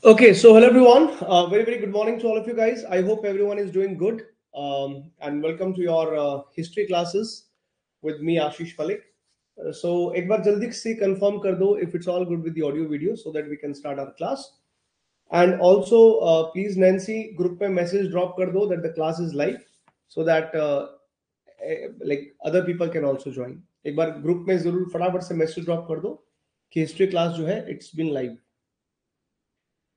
Okay, so hello everyone. Very good morning to all of you guys. I hope everyone is doing good. And welcome to your history classes with me, Ashish Malik. So एक बार जल्दी से confirm कर दो if it's all good with the audio video so that we can start our class. And also, please Nancy group में message drop कर दो that the class is live so that like other people can also join. एक बार group में जरूर फटाफट से message drop कर दो कि history class जो है it's been live.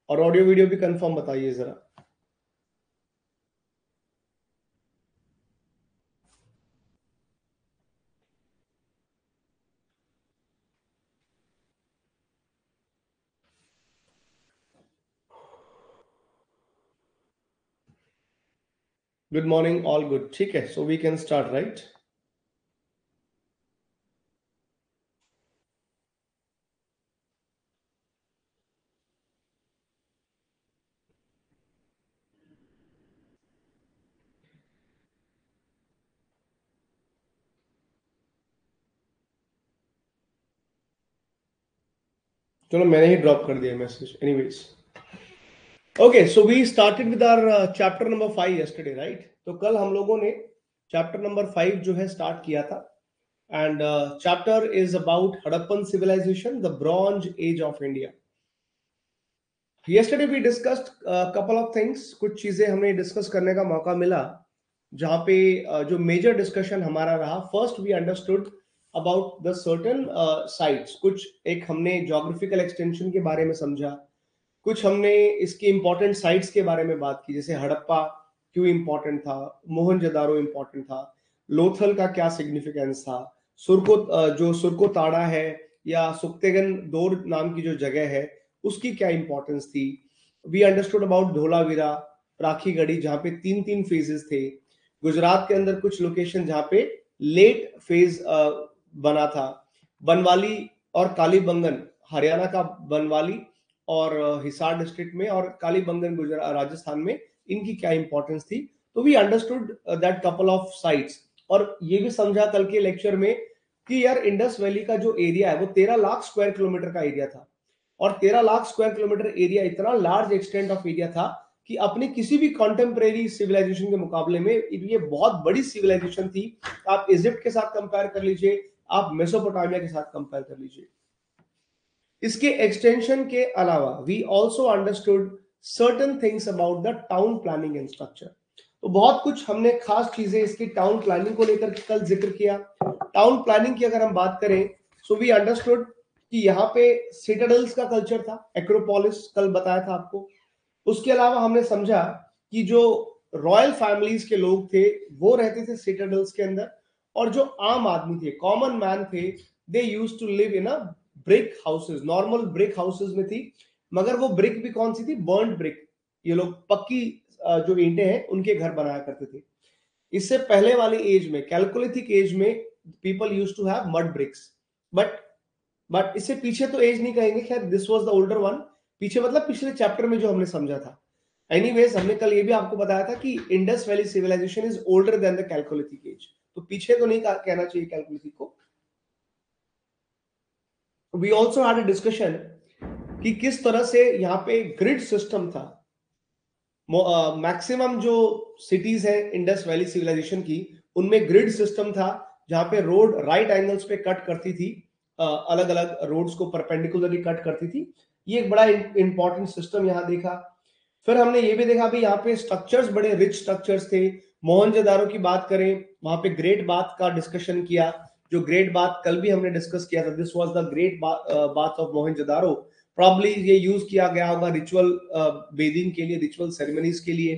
और ऑडियो वीडियो भी कंफर्म बताइए जरा. Good morning, all good. ठीक है, so we can start right. चलो मैंने ही ड्रॉप कर दिया message. Anyways, okay, so we started with our chapter number 5 yesterday right. तो कल हम लोगों ने चैप्टर नंबर 5 जो है स्टार्ट किया था. And chapter is about Harappan civilisation, the bronze age of India. Yesterday we discussed couple of things. कुछ चीजें हमें डिस्कस करने का मौका मिला जहां पे जो मेजर डिस्कशन हमारा रहा. First we understood about the certain sites. कुछ एक हमने ज्योग्राफिकल एक्सटेंशन के बारे में समझा. कुछ हमने इसकी इंपॉर्टेंट साइट्स के बारे में बात की, जैसे हड़प्पा क्यों इंपॉर्टेंट था, मोहनजोदारो इंपॉर्टेंट था, लोथल का क्या सिग्निफिकेंस था, जो सुरको ताड़ा है या सुक्तेगन दौर नाम की जो जगह है उसकी क्या इंपॉर्टेंस थी. We understood about Dholavira, Rakhi Garhi जहां पे तीन तीन फेजेस थे. गुजरात के अंदर कुछ लोकेशन जहां पे लेट फेज बना था. बनवाली और कालीबंगन, हरियाणा का बनवाली और हिसार डिस्ट्रिक्ट में, और कालीबंगन गुजरात राजस्थान में, इनकी क्या इंपॉर्टेंस थी. तो we understood that couple of sites. और ये भी समझा कल के लेक्चर में कि यार इंडस वैली का जो एरिया है वो 13 लाख स्क्वायर किलोमीटर का एरिया था. और 13 लाख स्क्वायर किलोमीटर एरिया इतना लार्ज एक्सटेंट ऑफ एरिया था कि अपनी किसी भी कॉन्टेम्परेरी सिविलाइजेशन के मुकाबले में ये बहुत बड़ी सिविलाइजेशन थी. आप इजिप्ट के साथ कंपेयर कर लीजिए, आप मेसोपोटामिया के साथ कंपेयर कर लीजिए. इसके एक्सटेंशन के अलावा we also understood certain things about the town planning and structure. तो बहुत कुछ हमने खास चीजें इसकी टाउन प्लानिंग को लेकर कल जिक्र किया. टाउन प्लानिंग की अगर हम बात करें सो वी अंडरस्टूड कि यहाँ पे सिटाडल्स का कल्चर था, एक्रोपोलिस कल बताया था आपको. उसके अलावा हमने समझा कि जो रॉयल फैमिलीज के लोग थे वो रहते थे सिटाडल्स के अंदर, और जो आम आदमी थे, कॉमन मैन थे, they used to live in a brick houses. Normal brick houses में थी, मगर वो ब्रिक भी कौन सी थी? Burned brick. ये लोग पक्की जो ईंटें हैं उनके घर बनाया करते थे. इससे पहले वाली एज में, कैलकोलिथिक एज में, people used to have mud bricks. But इससे पीछे तो एज नहीं कहेंगे, खैर this was the older one. पीछे मतलब पिछले चैप्टर में जो हमने समझा था. एनीवेज, हमने कल ये भी आपको बताया था कि Indus valley civilisation is older than the chalcolithic age. तो पीछे तो नहीं कहना चाहिए कैलकोलिथिक को. We also had a discussion कि किस तरह से यहाँ पे ग्रिड सिस्टम था. मैक्सिमम जो सिटीज है इंडस वैली सिविलाइजेशन की, उनमें ग्रिड सिस्टम था जहां पे रोड राइट एंगल्स पे कट करती थी, अलग अलग रोड्स को परपेंडिकुलरली कट करती थी. ये एक बड़ा इंपॉर्टेंट सिस्टम यहाँ देखा. फिर हमने ये भी देखा भी यहाँ पे स्ट्रक्चर्स बड़े रिच स्ट्रक्चर्स थे. मोहनजोदारो की बात करें, वहां पे ग्रेट बाथ का डिस्कशन किया. जो ग्रेट बाथ कल भी हमने डिस्कस किया था, this was the great bath of Mohenjodaro. Probably ये यूज किया गया होगा रिचुअल बेदिंग के लिए, रिचुअल सेरेमनीज के लिए.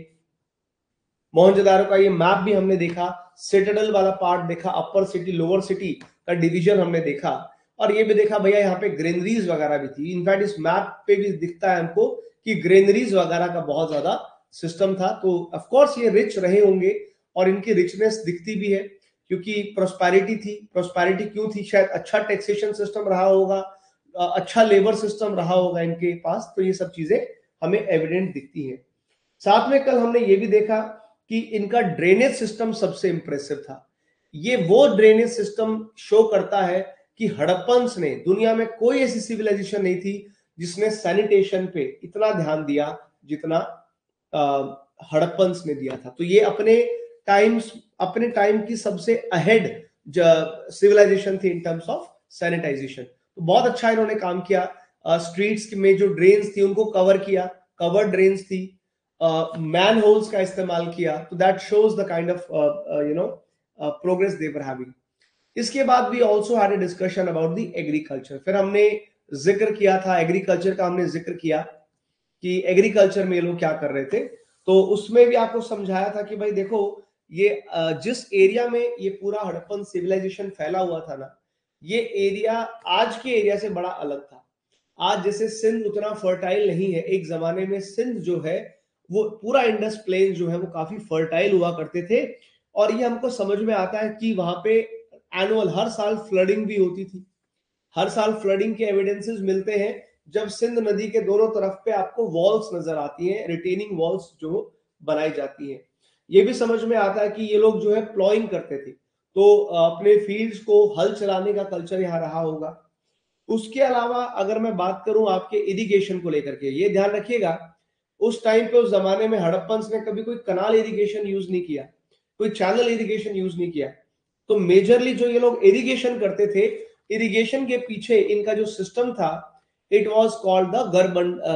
मोहनजोदारो का ये मैप भी हमने देखा, सिटाडेल वाला पार्ट देखा, अपर सिटी लोअर सिटी का डिवीजन हमने देखा. और ये भी देखा भैया यहाँ पे ग्रेनरीज वगैरह भी थी. इनफैक्ट इस मैप पे भी दिखता है हमको कि ग्रेनरीज वगैरह का बहुत ज्यादा सिस्टम था. तो ऑफ कोर्स ये रिच रहे होंगे और इनकी रिचनेस दिखती भी है क्योंकि प्रोस्पेरिटी थी. प्रोस्पेरिटी क्यों थी? शायद अच्छा टैक्सेशन सिस्टम रहा होगा, अच्छा लेबर सिस्टम रहा होगा इनके पास. तो ये सब चीजें हमें एविडेंट दिखती है. साथ में कल हमने ये भी देखा कि इनका ड्रेनेज सिस्टम सबसे इंप्रेसिव था. ये वो ड्रेनेज सिस्टम शो करता है कि हड़प्पन्स ने, दुनिया में कोई ऐसी सिविलाइजेशन नहीं थी जिसने सैनिटेशन पे इतना ध्यान दिया जितना हड़प्पन्स ने दिया था। तो ये अपने टाइम की सबसे अहेड सिविलाइजेशन थी इन टर्म्स ऑफ सैनिटाइजेशन। तो बहुत अच्छा इन्होंने काम किया। स्ट्रीट्स में जो ड्रेन्स थी उनको कवर किया, कवर ड्रेन्स थी, मैन होल्स का इस्तेमाल किया। तो that shows the kind of progress they were having. इसके बाद भी also had a discussion about the agriculture. फिर हमने जिक्र किया था एग्रीकल्चर का, हमने जिक्र किया कि एग्रीकल्चर में ये लोग क्या कर रहे थे। तो उसमें भी आपको समझाया था कि भाई देखो, ये जिस एरिया में ये पूरा हड़प्पन सिविलाइजेशन फैला हुआ था ना, ये एरिया आज के एरिया से बड़ा अलग था। आज जैसे सिंध उतना फर्टाइल नहीं है, एक जमाने में सिंध जो है वो पूरा इंडस प्लेन जो है वो काफी फर्टाइल हुआ करते थे। और ये हमको समझ में आता है कि वहां पे एनुअल हर साल फ्लडिंग भी होती थी। हर साल फ्लडिंग के एविडेंसेस मिलते हैं जब सिंध नदी के दोनों तरफ पे आपको वॉल्स नजर आती हैं, रिटेनिंग वॉल्स जो बनाई जाती हैं। ये भी समझ में आता है कि ये लोग जो है प्लॉइंग करते थे, तो अपने फील्ड्स को हल चलाने का कल्चर यहाँ रहा होगा। उसके अलावा अगर मैं बात करूं आपके इरिगेशन को लेकर के, ये ध्यान रखिएगा उस टाइम पे, उस जमाने में हड़प्पन्स ने कभी कोई कनाल इरिगेशन यूज नहीं किया, कोई चैनल इरिगेशन यूज नहीं किया। तो मेजरली जो ये लोग इरिगेशन करते थे, इरिगेशन के पीछे इनका जो सिस्टम था, इट वाज कॉल्ड द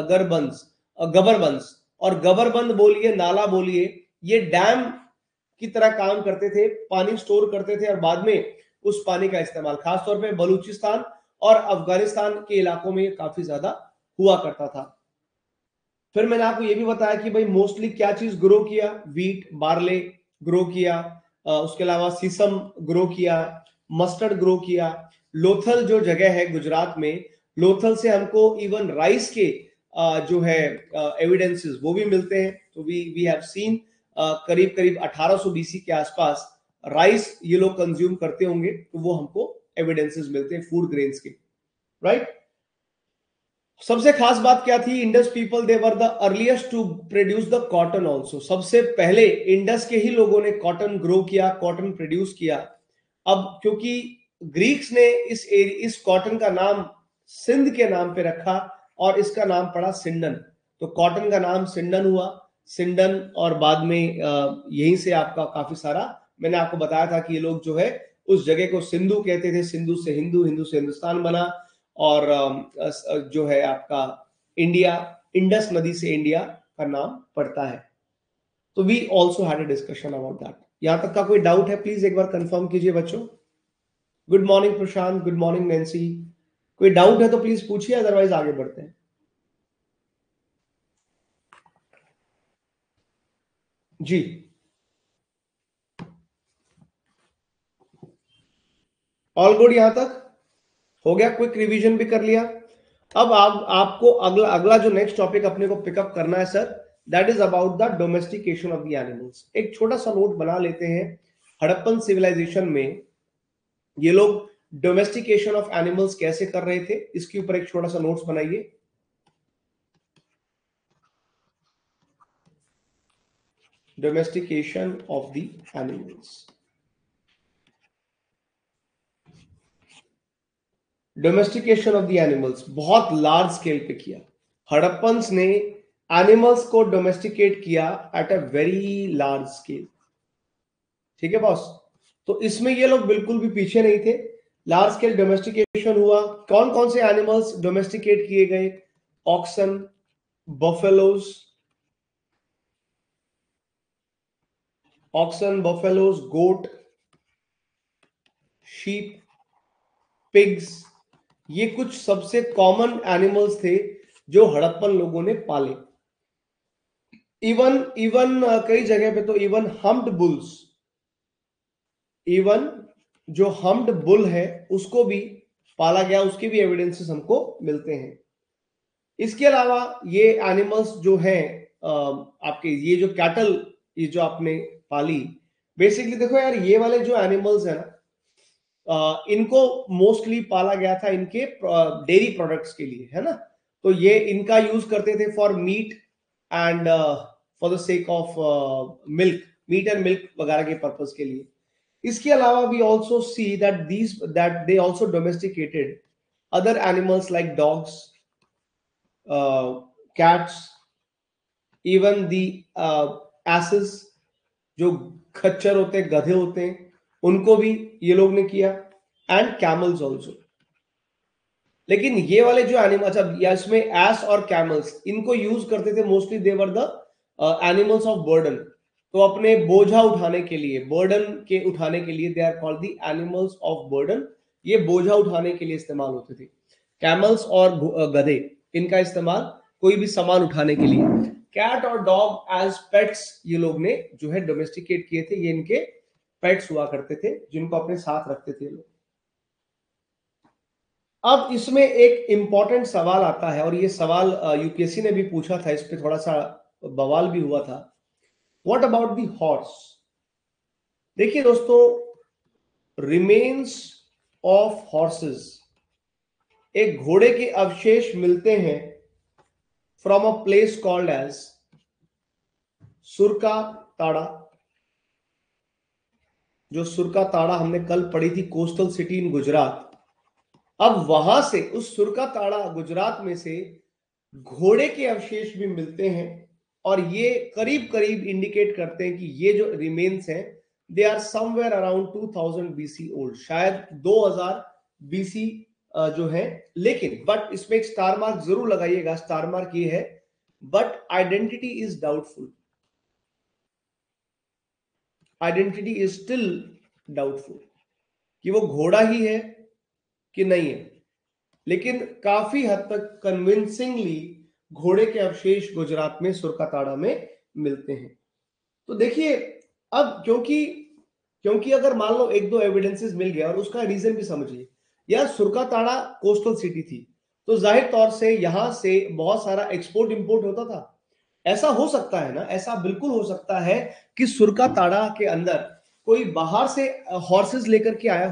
गबरबंस। और गबरबंद बोलिए, नाला बोलिए, ये डैम की तरह काम करते थे, पानी स्टोर करते थे और बाद में उस पानी का इस्तेमाल खासतौर पे बलूचिस्तान और अफगानिस्तान के इलाकों में काफी ज्यादा हुआ करता था। फिर मैंने आपको ये भी बताया कि भाई मोस्टली क्या चीज ग्रो किया, व्हीट, बार्ले ग्रो किया, उसके अलावा सीसम ग्रो किया, मस्टर्ड ग्रो किया। लोथल जो जगह है गुजरात में, लोथल से हमको इवन राइस के जो है एविडेंसेस वो भी मिलते हैं। तो वी हैव सीन करीब करीब 1800 बीसी के आसपास राइस ये लोग कंज्यूम करते होंगे, तो वो हमको एविडेंसेस मिलते हैं फूड ग्रेन्स के, राइट। सबसे खास बात क्या थी, Indus people they were the earliest to produce the cotton also. सबसे पहले इंडस के ही लोगों ने कॉटन ग्रो किया, कॉटन प्रोड्यूस किया। अब क्योंकि ग्रीक्स ने इस कॉटन का नाम सिंध के नाम पे रखा और इसका नाम पड़ा सिंडन, तो कॉटन का नाम सिंडन हुआ, सिंडन। और बाद में यहीं से आपका काफी सारा, मैंने आपको बताया था कि ये लोग जो है उस जगह को सिंधु कहते थे, सिंधु से हिंदू, हिंदू से हिंदुस्तान बना। और जो है आपका इंडिया, इंडस नदी से इंडिया का नाम पड़ता है। तो we also had a discussion about that. यहां तक का कोई डाउट है, प्लीज एक बार कंफर्म कीजिए बच्चों। गुड मॉर्निंग प्रशांत, गुड मॉर्निंग नैन्सी। कोई डाउट है तो प्लीज पूछिए, अदरवाइज आगे बढ़ते हैं। जी, ऑल गुड, यहां तक हो गया, क्विक रिवीजन भी कर लिया। अब आपको अगला अगला जो नेक्स्ट टॉपिक अपने को पिकअप करना है sir, that is about the domestication of the animals. एक छोटा सा नोट बना लेते हैं। हड़प्पन सिविलाइजेशन में ये लोग डोमेस्टिकेशन ऑफ एनिमल्स कैसे कर रहे थे, इसके ऊपर एक छोटा सा नोट्स बनाइए। Domestication of the animals, domestication of the animals बहुत लार्ज स्केल पे किया। हड़प्पन्स ने एनिमल्स को डोमेस्टिकेट किया at a very large scale, ठीक है बॉस। तो इसमें ये लोग बिल्कुल भी पीछे नहीं थे। लार्ज स्केल डोमेस्टिकेशन हुआ। कौन कौन से एनिमल्स डोमेस्टिकेट किए गए? ऑक्सन, बफेलोज, गोट, शीप, पिग्स, ये कुछ सबसे कॉमन एनिमल्स थे जो हड़प्पन लोगों ने पाले। इवन इवन कई जगह पे तो इवन हम्प्ड बुल्स, इवन जो हम्प्ड बुल है उसको भी पाला गया, उसके भी एविडेंसेस हमको मिलते हैं। इसके अलावा ये एनिमल्स जो हैं आपके, ये जो कैटल, ये जो आपने पाली, बेसिकली देखो यार, ये वाले जो एनिमल्स है ना, इनको मोस्टली पाला गया था इनके डेयरी प्रोडक्ट्स के लिए, है ना। तो ये इनका यूज करते थे for meat and for the sake of milk, meat and milk वगैरह के पर्पस के लिए। इसके अलावा we also see that they also domesticated other animals like dogs, cats, even the asses, जो खच्चर होते हैं, गधे होते हैं, उनको भी ये लोग ने किया, एंड कैमल्स ऑल्सो। लेकिन ये वाले जो एनिमल, अच्छा या इसमें एस और कैमल्स, इनको यूज करते थे mostly, they were the animals of burden. तो अपने बोझा उठाने के लिए, बर्डन के उठाने के लिए, they are called the animals of burden. ये बोझा उठाने के लिए इस्तेमाल होते थे। कैमल्स और गधे, इनका इस्तेमाल कोई भी सामान उठाने के लिए। कैट और डॉग एज पेट्स ये लोग ने जो है डोमेस्टिकेट किए थे, ये इनके पेट्स हुआ करते थे जिनको अपने साथ रखते थे लोग। अब इसमें एक इंपॉर्टेंट सवाल आता है, और ये सवाल यूपीएससी ने भी पूछा था, इस पे थोड़ा सा बवाल भी हुआ था। What about the horse? देखिए दोस्तों, रिमेन्स ऑफ हॉर्सेस, एक घोड़े के अवशेष मिलते हैं from a place called as Surkotada. जो सुरका ताड़ा हमने कल पढ़ी थी, कोस्टल सिटी इन गुजरात। अब वहां से, उस सुरका ताड़ा गुजरात में से घोड़े के अवशेष भी मिलते हैं, और ये करीब करीब इंडिकेट करते हैं कि ये जो रिमेन्स हैं, they are somewhere around 2000 BC old, शायद 2000 बीसी जो है। लेकिन बट इसमें एक स्टार मार्क जरूर लगाइएगा, स्टार मार्क ये है, but identity is doubtful. Identity is still doubtful कि वो घोड़ा ही है कि नहीं है। लेकिन काफी हद तक कन्विंसिंगली घोड़े के अवशेष गुजरात में सुरकाताड़ा में मिलते हैं। तो देखिए, अब क्योंकि अगर मान लो एक दो एविडेंसेस मिल गया, और उसका रीजन भी समझिए, यार सुरकाताड़ा कोस्टल सिटी थी, तो जाहिर तौर से यहां से बहुत सारा एक्सपोर्ट इंपोर्ट होता था। ऐसा हो सकता है ना, ऐसा बिल्कुल हो सकता है कि सुरकाताड़ा के अंदर कोई बाहर से हॉर्सेस लेकर के आया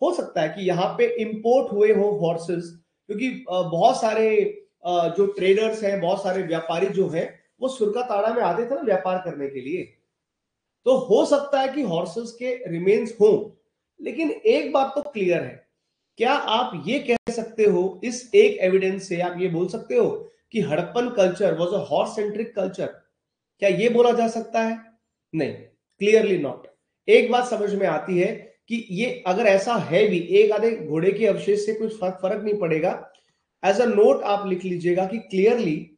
हो सकता है कि यहाँ पे इंपोर्ट हुए हो हॉर्सेस, क्योंकि बहुत सारे जो ट्रेडर्स हैं, बहुत सारे व्यापारी जो हैं, वो सुरकाताड़ा में आते थे ना व्यापार करने के लिए। तो हो सकता है कि हॉर्सेस के रिमेन्स हो। लेकिन एक बात तो क्लियर है, क्या आप ये कह सकते हो, इस एक एविडेंस से आप ये बोल सकते हो कि Harappan culture was a horse centric culture? क्या ये बोला जा सकता है? नहीं, क्लियरली नॉट। एक बात समझ में आती है कि ये अगर ऐसा है भी, एक आधे घोड़े के अवशेष से कुछ फर्क नहीं पड़ेगा। एज अ नोट आप लिख लीजिएगा कि clearly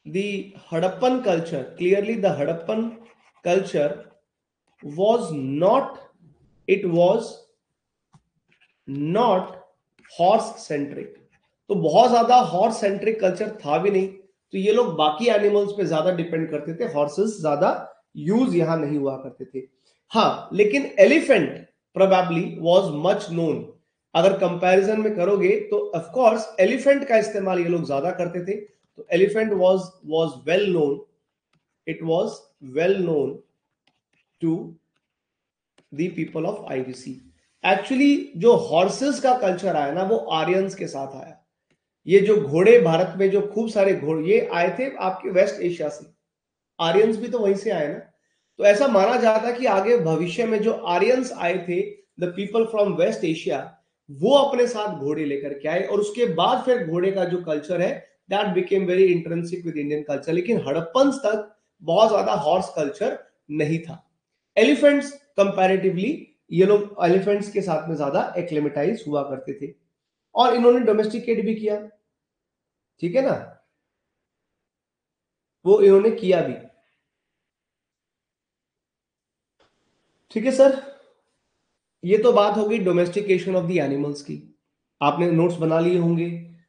the Harappan culture was not horse centric. तो बहुत ज्यादा हॉर्स सेंट्रिक कल्चर था भी नहीं, तो ये लोग बाकी एनिमल्स पे ज्यादा डिपेंड करते थे, हॉर्सेस ज्यादा यूज यहां नहीं हुआ करते थे। हाँ, लेकिन elephant probably was much known. अगर कंपैरिजन में करोगे तो ऑफ कोर्स एलिफेंट का इस्तेमाल ये लोग ज्यादा करते थे। तो elephant was well known, it was well known to the people of IVC. Actually जो हॉर्सेस का कल्चर आया ना, वो आर्यंस के साथ आया। ये जो घोड़े भारत में, जो खूब सारे घोड़े ये आए थे आपके वेस्ट एशिया से, आर्यंस भी तो वहीं से आए ना। तो ऐसा माना जाता है कि आगे भविष्य में जो आर्यंस आए थे, the people from West Asia, वो अपने साथ घोड़े लेकर के आए, और उसके बाद फिर घोड़े का जो कल्चर है, that became very intrinsic with Indian culture. लेकिन हड़प्पन तक बहुत ज्यादा हॉर्स कल्चर नहीं था। एलिफेंट्स कंपैरेटिवली, ये लोग एलिफेंट्स के साथ में ज्यादा एक्लेमेटाइज हुआ करते थे, और इन्होंने डोमेस्टिकेट भी किया, ठीक है ना, वो इन्होंने किया भी। ठीक है सर, ये तो बात होगी डोमेस्टिकेशन ऑफ द एनिमल्स की, आपने नोट्स बना लिए होंगे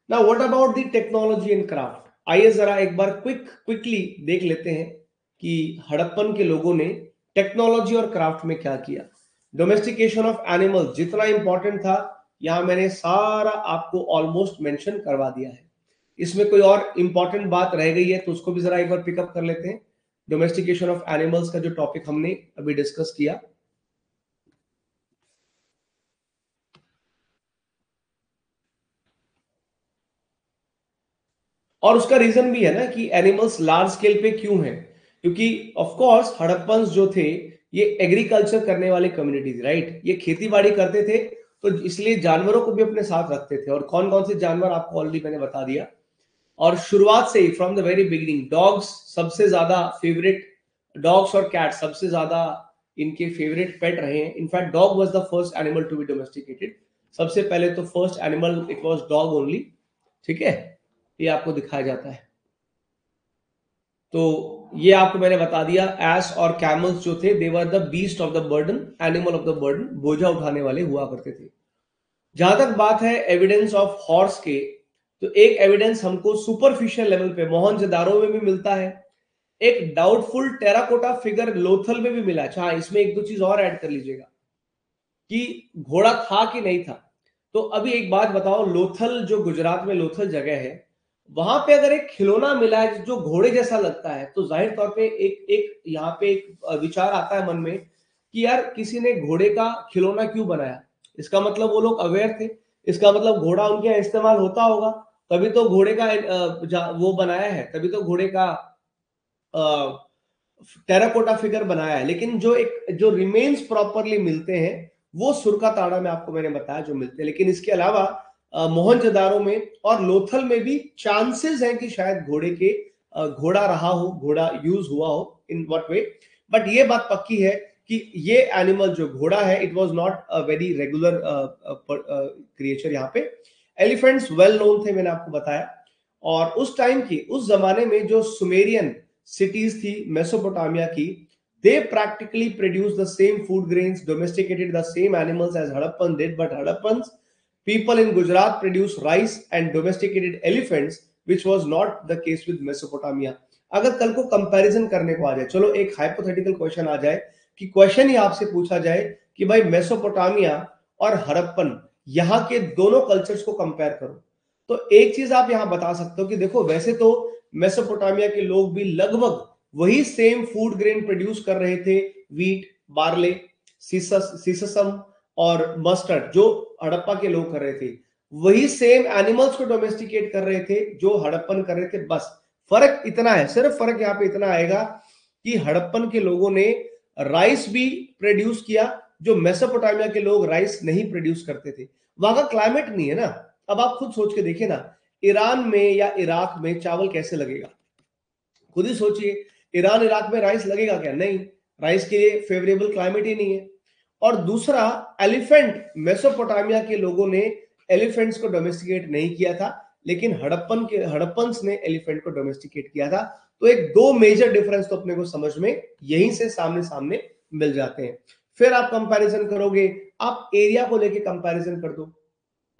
ना। What about the technology and craft? आइए जरा एक बार क्विकली देख लेते हैं कि हड़प्पन के लोगों ने टेक्नोलॉजी और क्राफ्ट में क्या किया। डोमेस्टिकेशन ऑफ एनिमल्स जितना इंपॉर्टेंट था, यहां मैंने सारा आपको ऑलमोस्ट मेंशन करवा दिया है। इसमें कोई और इंपॉर्टेंट बात रह गई है तो उसको भी जरा एक बार पिकअप कर लेते हैं। डोमेस्टिकेशन ऑफ एनिमल्स का जो टॉपिक हमने अभी डिस्कस किया, और उसका रीजन भी है ना कि एनिमल्स लार्ज स्केल पे क्यों हैं। क्योंकि ऑफ कोर्स हड़प्पन्स जो थे, ये एग्रीकल्चर करने वाले कम्युनिटीज, राइट, ये खेती बाड़ी करते थे, तो इसलिए जानवरों को भी अपने साथ रखते थे। और कौन कौन से जानवर आपको ऑलरेडी मैंने बता दिया। और शुरुआत से ही from the very beginning dogs सबसे ज्यादा फेवरेट, डॉग्स और कैट सबसे ज्यादा इनके फेवरेट पेट रहे हैं। In fact dog was the first animal to be domesticated. सबसे पहले तो first animal it was dog only. ठीक है, ये आपको दिखाया जाता है। तो ये आपको मैंने बता दिया, एस और कैमल्स जो थे they were the beast of the burden, animal of the burden, बोझा उठाने वाले हुआ करते थे। जहां तक बात है एविडेंस ऑफ हॉर्स के, तो एक एविडेंस हमको सुपरफिशियल लेवल पे मोहनजोदारो में भी मिलता है। एक डाउटफुल टेराकोटा फिगर लोथल में भी मिला। अच्छा, इसमें एक दो चीज और ऐड कर लीजिएगा कि घोड़ा था कि नहीं था। तो अभी एक बात बताओ, लोथल जो गुजरात में लोथल जगह है, वहां पे अगर एक खिलौना मिला है जो घोड़े जैसा लगता है, तो जाहिर तौर पे एक एक यहाँ पे एक विचार आता है मन में कि यार किसी ने घोड़े का खिलौना क्यों बनाया। इसका मतलब वो लोग अवेयर थे, इसका मतलब घोड़ा उनके यहाँ इस्तेमाल होता होगा, तभी तो घोड़े का वो बनाया है, तभी तो घोड़े का टेराकोटा फिगर बनाया है। लेकिन जो एक जो रिमेन्स प्रॉपरली मिलते हैं वो सुरका ताड़ा में आपको मैंने बताया जो मिलते हैं। लेकिन इसके अलावा मोहनजोदारो में और लोथल में भी चांसेस हैं कि शायद घोड़े के घोड़ा रहा हो, घोड़ा यूज हुआ हो, इन व्हाट वे। बट ये बात पक्की है कि ये एनिमल जो घोड़ा है it was not a very regular creature. यहाँ पे एलिफेंट्स वेल नोन थे, मैंने आपको बताया। और उस टाइम की, उस जमाने में जो सुमेरियन cities थी मेसोपोटामिया की, they practically produced the same food grains, domesticated the same animals as Harappan did, but Harappans people in Gujarat produced rice and domesticated elephants, which was not the case with Mesopotamia. अगर कल को comparison करने को आ जाए, चलो एक hypothetical question आ जाए कि क्वेश्चन ही आपसे पूछा जाए कि भाई मेसोपोटामिया और हड़प्पन यहाँ के दोनों कल्चर्स को कंपेयर करो, तो एक चीज आप यहाँ बता सकते हो कि देखो वैसे तो मेसोपोटामिया के लोग भी लगभग वही सेम फूड ग्रेन प्रोड्यूस कर रहे थे, वीट, बार्ले, सीसम और मस्टर्ड, जो हड़प्पा के लोग कर रहे थे। वही सेम एनिमल्स को डोमेस्टिकेट कर रहे थे जो हड़प्पन कर रहे थे। बस फर्क इतना है, सिर्फ फर्क यहाँ पे इतना आएगा कि हड़प्पन के लोगों ने राइस भी प्रोड्यूस किया, जो मेसोपोटामिया के लोग राइस नहीं प्रोड्यूस करते थे। वहां का क्लाइमेट नहीं है ना। अब आप खुद सोच के देखिए ना, ईरान में या इराक में चावल कैसे लगेगा, खुद ही सोचिए। ईरान इराक में राइस लगेगा क्या? नहीं, राइस के लिए फेवरेबल क्लाइमेट ही नहीं है। और दूसरा, एलिफेंट, मेसोपोटामिया के लोगों ने एलिफेंट्स को डोमेस्टिकेट नहीं किया था, लेकिन हड़प्पन्स ने एलिफेंट को डोमेस्टिकेट किया था। तो एक दो मेजर डिफरेंस तो अपने को समझ में यहीं से सामने सामने मिल जाते हैं। फिर आप कंपैरिजन करोगे, आप एरिया को लेके कंपैरिजन कर दो,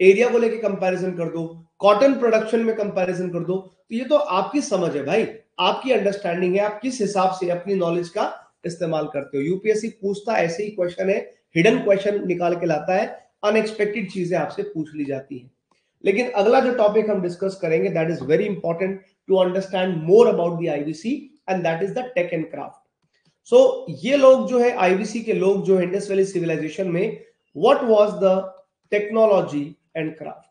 एरिया को लेके कंपैरिजन कर दो, कॉटन प्रोडक्शन में कंपैरिजन कर दो। तो ये तो आपकी समझ है भाई, आपकी अंडरस्टैंडिंग है, आप किस हिसाब से अपनी नॉलेज का इस्तेमाल करते हो। यूपीएससी पूछता ऐसे ही क्वेश्चन है, हिडन क्वेश्चन निकाल के लाता है, अनएक्सपेक्टेड चीजें आपसे पूछ ली जाती है। लेकिन अगला जो टॉपिक हम डिस्कस करेंगे that is very important to understand more about the IVC, and that is the tech and craft. So ये लोग जो है आईवीसी के लोग जो इंडस वैली सिविलाइजेशन में, what was the technology and craft.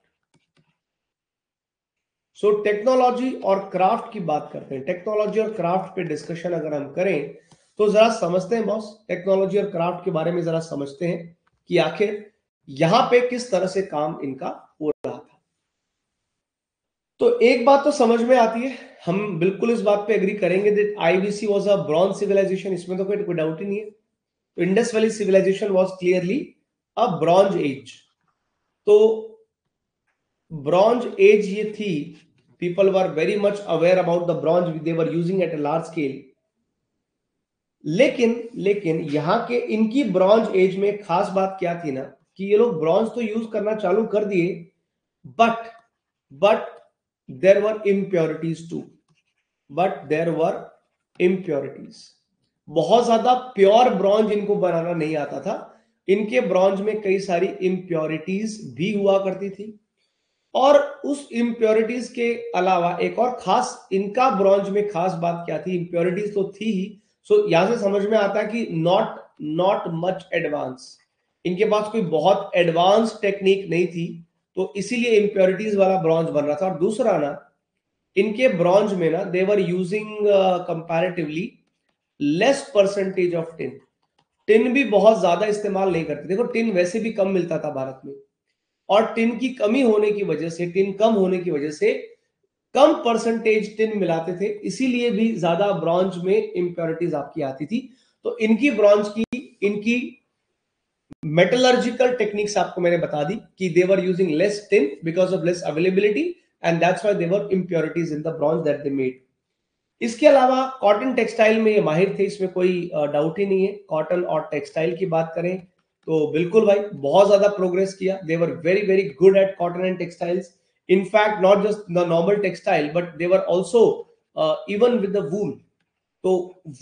So technology और क्राफ्ट की बात करते हैं। टेक्नोलॉजी और क्राफ्ट पे डिस्कशन अगर हम करें तो जरा समझते हैं बॉस, टेक्नोलॉजी और क्राफ्ट के बारे में जरा समझते हैं कि आखिर यहां पे किस तरह से काम इनका हो रहा था। तो एक बात तो समझ में आती है, हम बिल्कुल इस बात पे एग्री करेंगे that IVC was a bronze civilisation, इसमें तो कोई डाउट ही नहीं है। तो Indus valley civilisation was clearly a bronze age. तो ब्रॉन्ज एज ये थी, people were very much aware about the bronze they were using at a large scale। लेकिन यहां के इनकी ब्रॉन्ज एज में खास बात क्या थी ना, कि ये लोग ब्रॉन्ज तो यूज करना चालू कर दिए, but there were impurities too, बहुत ज्यादा प्योर ब्रॉन्ज इनको बनाना नहीं आता था। इनके ब्रॉन्ज में कई सारी इम्प्योरिटीज भी हुआ करती थी। और उस इम्प्योरिटीज के अलावा एक और खास इनका ब्रॉन्ज में खास बात क्या थी, इम्प्योरिटीज तो थी ही। सो यहां से समझ में आता है कि नॉट मच एडवांस, इनके पास कोई बहुत एडवांस टेक्निक नहीं थी, तो इसीलिए इम्प्योरिटीज वाला ब्रॉन्ज बन रहा था। और दूसरा ना, इनके ब्रॉन्ज में ना they were using comparatively less percentage of tin. Tin भी बहुत ज्यादा इस्तेमाल नहीं करते। देखो टिन वैसे भी कम मिलता था भारत में, और टिन की कमी होने की वजह से, टिन कम होने की वजह से कम परसेंटेज टिन मिलाते थे, इसीलिए भी ज्यादा ब्रॉन्ज में इंप्योरिटीज आपकी आती थी। तो इनकी ब्रॉन्ज की, इनकी मेटलर्जिकल टेक्निक्स आपको मैंने बता दी कि they were using less tin because of less availability, and that's why they were impurities in the bronze that they made. इसके अलावा कॉटन टेक्सटाइल में ये माहिर थे, इसमें कोई डाउट ही नहीं है। कॉटन और टेक्सटाइल की बात करें तो बिल्कुल भाई बहुत ज्यादा प्रोग्रेस किया। They were very very good at cotton and textiles. In fact not just the normal textile but they were also even with the wool. तो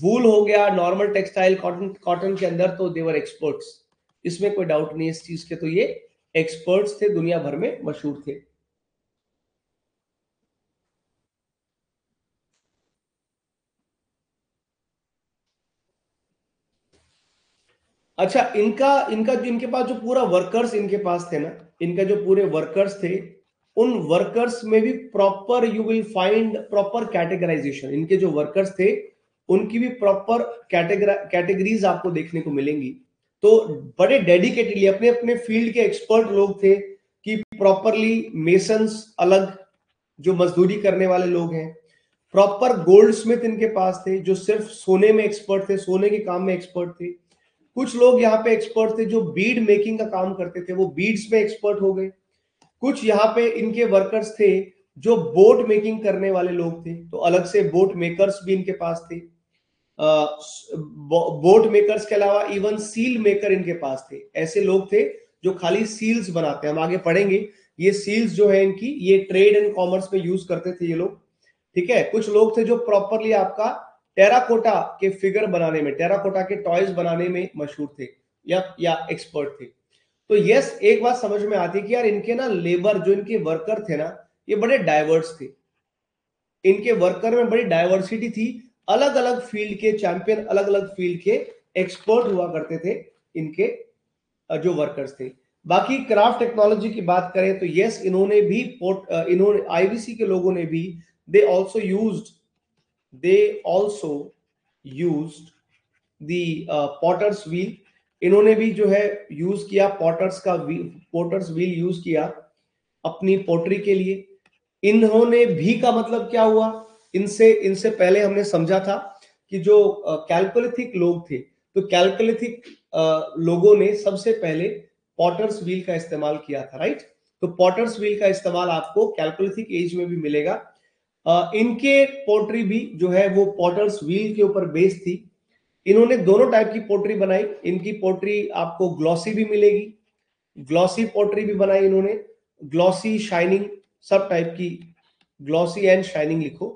वूल हो गया, नॉर्मल टेक्सटाइल, कॉटन, कॉटन के अंदर तो देवर एक्सपर्ट्स, इसमें कोई डाउट नहीं है इस चीज के। तो ये एक्सपर्ट्स थे, दुनिया भर में मशहूर थे। अच्छा, इनका इनका जो इनके पास जो पूरा वर्कर्स इनके पास थे ना, इनका जो पूरे वर्कर्स थे, उन वर्कर्स में भी proper you will find proper categorisation. इनके जो वर्कर्स थे उनकी भी प्रॉपर कैटेगरीज आपको देखने को मिलेंगी। तो बड़े डेडिकेटेडली अपने अपने फील्ड के एक्सपर्ट लोग थे, कि प्रॉपरली मेसन्स अलग, जो मजदूरी करने वाले लोग हैं। प्रॉपर गोल्ड स्मिथ इनके पास थे, जो सिर्फ सोने में एक्सपर्ट थे, सोने के काम में एक्सपर्ट थे। कुछ लोग यहाँ पे एक्सपर्ट थे जो बीड मेकिंग का काम करते थे, वो बीड्स में एक्सपर्ट हो गए। कुछ यहाँ पे इनके वर्कर्स थे जो बोट मेकिंग करने वाले लोग थे, तो अलग से बोट मेकर्स भी इनके पास थे। बोट मेकर्स के अलावा इवन सील मेकर इनके पास थे। ऐसे लोग थे जो खाली सील्स बनाते हैं, हम आगे पढ़ेंगे। ये सील्स जो है इनकी, ये ट्रेड एंड कॉमर्स में यूज करते थे ये लोग। ठीक है, कुछ लोग थे जो प्रॉपरली आपका टेराकोटा के फिगर बनाने में, टेराकोटा के टॉयज बनाने में मशहूर थे, या एक्सपर्ट थे। तो यस, एक बात समझ में आती है कि यार इनके ना लेबर, जो इनके वर्कर थे ना, ये बड़े डाइवर्स थे। इनके वर्कर में बड़ी डाइवर्सिटी थी। अलग अलग फील्ड के चैंपियन, अलग अलग फील्ड के एक्सपर्ट हुआ करते थे इनके जो वर्कर्स थे। बाकी क्राफ्ट टेक्नोलॉजी की बात करें तो यस, इन्होंने भी इन्होंने आईवीसी के लोगों ने भी, they also used they also used the potter's wheel. इन्होंने भी जो है यूज किया पॉटर्स का व्हील, पॉटर्स व्हील यूज किया अपनी पोट्री के लिए। इन्होंने भी का मतलब क्या हुआ, इनसे इनसे पहले हमने समझा था कि जो कैल्कोलिथिक लोग थे, तो कैल्कोलिथिक लोगों ने सबसे पहले पॉटर्स व्हील का इस्तेमाल किया था, राइट। तो पॉटर्स व्हील का इस्तेमाल आपको कैल्कोलिथिक एज में भी मिलेगा। इनके पोट्री भी जो है वो पॉटर्स व्हील के ऊपर बेस्ड थी। इन्होंने दोनों टाइप की पोट्री बनाई। इनकी पोट्री आपको ग्लॉसी भी मिलेगी, ग्लॉसी पोट्री भी बनाई इन्होंने, ग्लॉसी शाइनिंग, सब टाइप की। ग्लॉसी एंड शाइनिंग लिखो,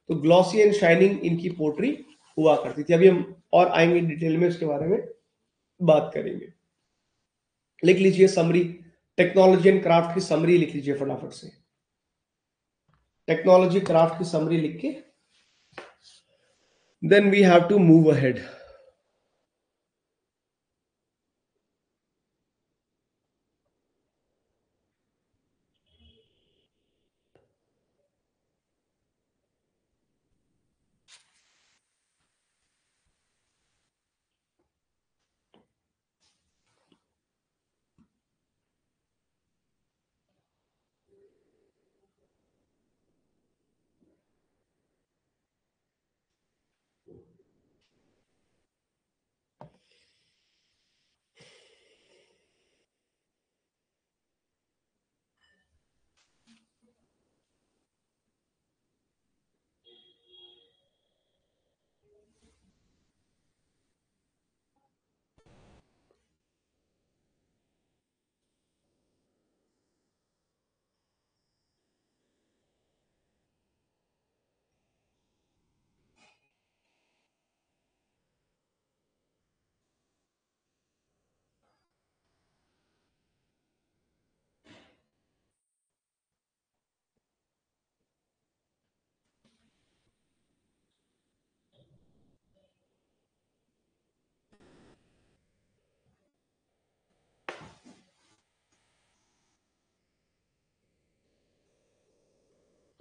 तो ग्लॉसी एंड शाइनिंग इनकी पोट्री हुआ करती थी। अभी हम और आएंगे डिटेल में उसके बारे में बात करेंगे। लिख लीजिए समरी, टेक्नोलॉजी एंड क्राफ्ट की समरी लिख लीजिए फटाफट से। टेक्नोलॉजी क्राफ्ट की समरी लिख के then we have to move ahead.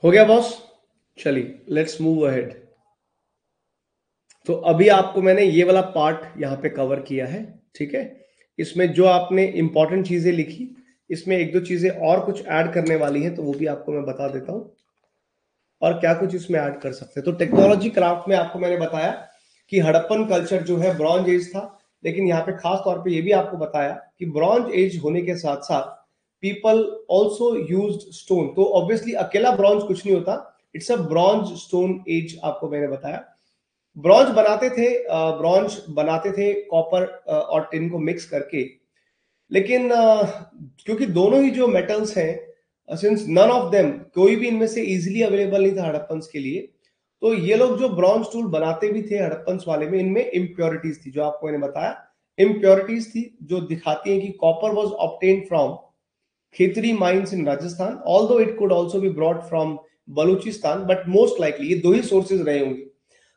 हो गया बॉस, चलिए लेट्स मूव अहेड। तो अभी आपको मैंने ये वाला पार्ट यहाँ पे कवर किया है, ठीक है। इसमें जो आपने इंपॉर्टेंट चीजें लिखी, इसमें एक दो चीजें और कुछ ऐड करने वाली हैं, तो वो भी आपको मैं बता देता हूँ और क्या कुछ इसमें ऐड कर सकते हैं। तो टेक्नोलॉजी क्राफ्ट में आपको मैंने बताया कि हड़प्पन कल्चर जो है ब्रॉन्ज एज था, लेकिन यहाँ पे खास तौर पे ये भी आपको बताया कि ब्रॉन्ज एज होने के साथ साथ पीपल ऑल्सो यूज्ड स्टोन। तो ऑब्वियसली अकेला ब्रॉन्ज कुछ नहीं होता, it's a bronze stone age आपको मैंने बताया। ब्रॉन्ज बनाते थे कॉपर और टिन को मिक्स करके, लेकिन क्योंकि दोनों ही जो मेटल्स हैं, सिंस नन ऑफ देम, कोई भी इनमें से इजीली अवेलेबल नहीं था हड़प्पन्स के लिए, तो ये लोग जो ब्रॉन्ज टूल बनाते भी थे हड़प्पन्स वाले में, इनमें इम्प्योरिटीज थी, जो आपको मैंने बताया इम्प्योरिटीज थी, जो दिखाती है कि copper was obtained from Khetri mines in Rajasthan, although it could also be brought from Balochistan, but most likely ये दो ही सोर्सेज रहे होंगे।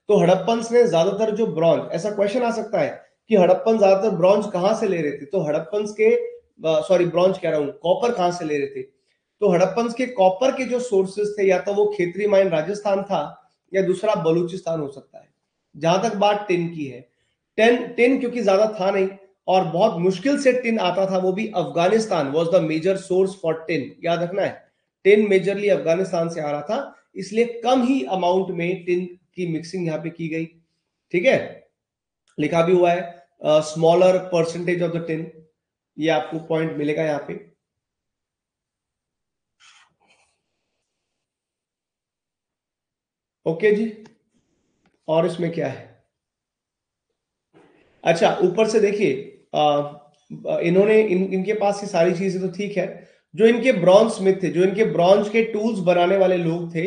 तो हड़प्पन्स ने ज्यादातर जो ब्रॉन्ज, ऐसा क्वेश्चन आ सकता है कि हड़प्पन ज्यादातर ब्रॉन्ज कहां से ले रहे थे, तो हड़प्पन्स के सॉरी ब्रॉन्ज कह रहा हूं, कॉपर कहां से ले रहे थे, तो हड़प्पन्स के कॉपर के जो सोर्सेज थे, या तो वो खेतरी माइन राजस्थान था या दूसरा बलूचिस्तान हो सकता है। जहां तक बात टिन की है, टिन क्योंकि ज्यादा था नहीं और बहुत मुश्किल से टिन आता था, वो भी Afghanistan was the major source for tin, याद रखना है, टिन मेजरली अफगानिस्तान से आ रहा था, इसलिए कम ही अमाउंट में टिन की मिक्सिंग यहां पे की गई, ठीक है। लिखा भी हुआ है smaller percentage of the tin, ये आपको पॉइंट मिलेगा यहां पे। ओके जी, और इसमें क्या है, अच्छा ऊपर से देखिए इन्होंने इनके पास ये सारी चीजें तो ठीक है, जो इनके ब्रॉन्ज स्मिथ थे, जो इनके ब्रॉन्ज के टूल्स बनाने वाले लोग थे,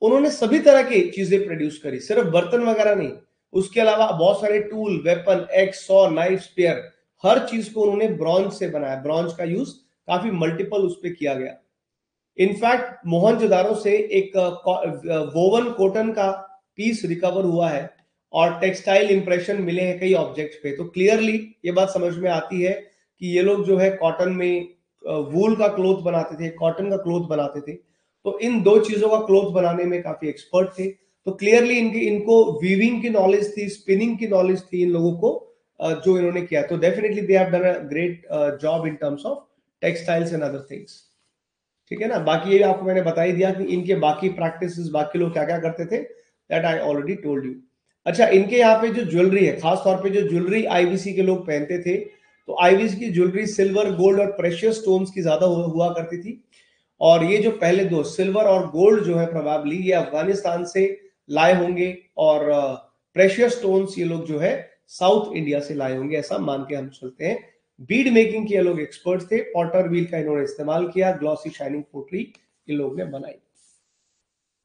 उन्होंने सभी तरह की चीजें प्रोड्यूस करी, सिर्फ बर्तन वगैरह नहीं, उसके अलावा बहुत सारे tool, weapon, axe, saw, knife, spear, हर चीज को उन्होंने ब्रॉन्ज से बनाया। ब्रॉन्ज का यूज काफी मल्टीपल उस पर किया गया। इनफैक्ट मोहनजोदारो से एक वोवन कॉटन का पीस रिकवर हुआ है और टेक्सटाइल इंप्रेशन मिले हैं कई ऑब्जेक्ट्स पे, तो क्लियरली ये बात समझ में आती है कि ये लोग जो है कॉटन में वूल का क्लोथ बनाते थे, कॉटन का क्लोथ बनाते थे, तो इन दो चीजों का क्लोथ बनाने में काफी एक्सपर्ट थे। तो क्लियरली इनको वीविंग की नॉलेज थी, स्पिनिंग की नॉलेज थी इन लोगों को, जो इन्होंने किया, तो definitely they have done a great job in terms of textiles and other things, ठीक है ना। बाकी ये आपको मैंने बता ही दिया कि इनके बाकी प्रैक्टिसेस, बाकी लोग क्या क्या करते थे, that I already told you. अच्छा, इनके यहाँ पे जो ज्वेलरी है, खास तौर पे जो ज्वेलरी आईवीसी के लोग पहनते थे, तो आईवीसी की ज्वेलरी सिल्वर, गोल्ड और प्रेशियस स्टोन्स की ज्यादा हुआ करती थी। और ये जो पहले दो सिल्वर और गोल्ड जो है प्रोबेबली ये अफगानिस्तान से लाए होंगे, और प्रेशियस स्टोन्स ये लोग जो है साउथ इंडिया से लाए होंगे, ऐसा मान के हम चलते हैं। बीड मेकिंग के लोग एक्सपर्ट थे, पॉटर व्हील का इन्होंने इस्तेमाल किया, ग्लॉसी शाइनिंग पोटरी इन लोग ने बनाई।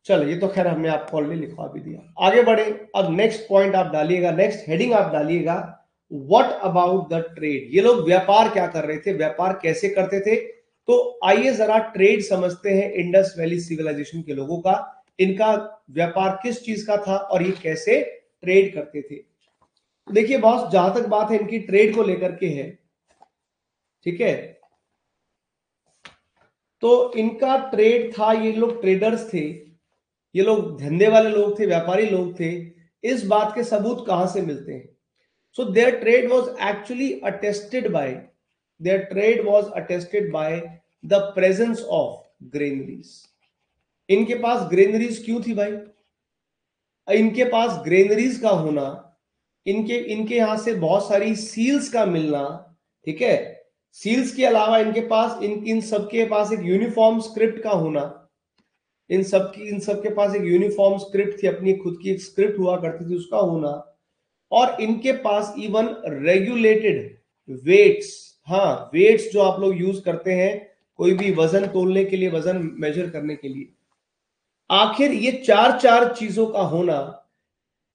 चलो, ये तो खैर हमने आपको ऑलरेडी लिखवा भी दिया, आगे बढ़े। अब नेक्स्ट पॉइंट आप डालिएगा, नेक्स्ट हेडिंग आप डालिएगा, व्हाट अबाउट द ट्रेड। ये लोग व्यापार क्या कर रहे थे, व्यापार कैसे करते थे, तो आइए जरा ट्रेड समझते हैं इंडस वैली सिविलाइजेशन के लोगों का, इनका व्यापार किस चीज का था और ये कैसे ट्रेड करते थे। देखिए बॉस, जहां तक बात है इनकी ट्रेड को लेकर के है, ठीक है, तो इनका ट्रेड था, ये लोग ट्रेडर्स थे, ये लोग धंधे वाले लोग थे, व्यापारी लोग थे। इस बात के सबूत कहां से मिलते हैं, so their trade was actually attested by, their trade was attested by the presence of granaries. इनके पास ग्रेनरीज क्यों थी भाई, इनके पास ग्रेनरीज का होना, इनके इनके यहां से बहुत सारी सील्स का मिलना, ठीक है, सील्स के अलावा इनके पास इन सबके पास एक यूनिफॉर्म स्क्रिप्ट का होना, इन सब के पास एक यूनिफॉर्म स्क्रिप्ट थी, अपनी खुद की एक स्क्रिप्ट हुआ करती थी, उसका होना, और इनके पास इवन रेगुलेटेड वेट्स, हाँ वेट्स जो आप लोग यूज करते हैं कोई भी वजन तोलने के लिए, वजन मेजर करने के लिए, आखिर ये चार चार चीजों का होना,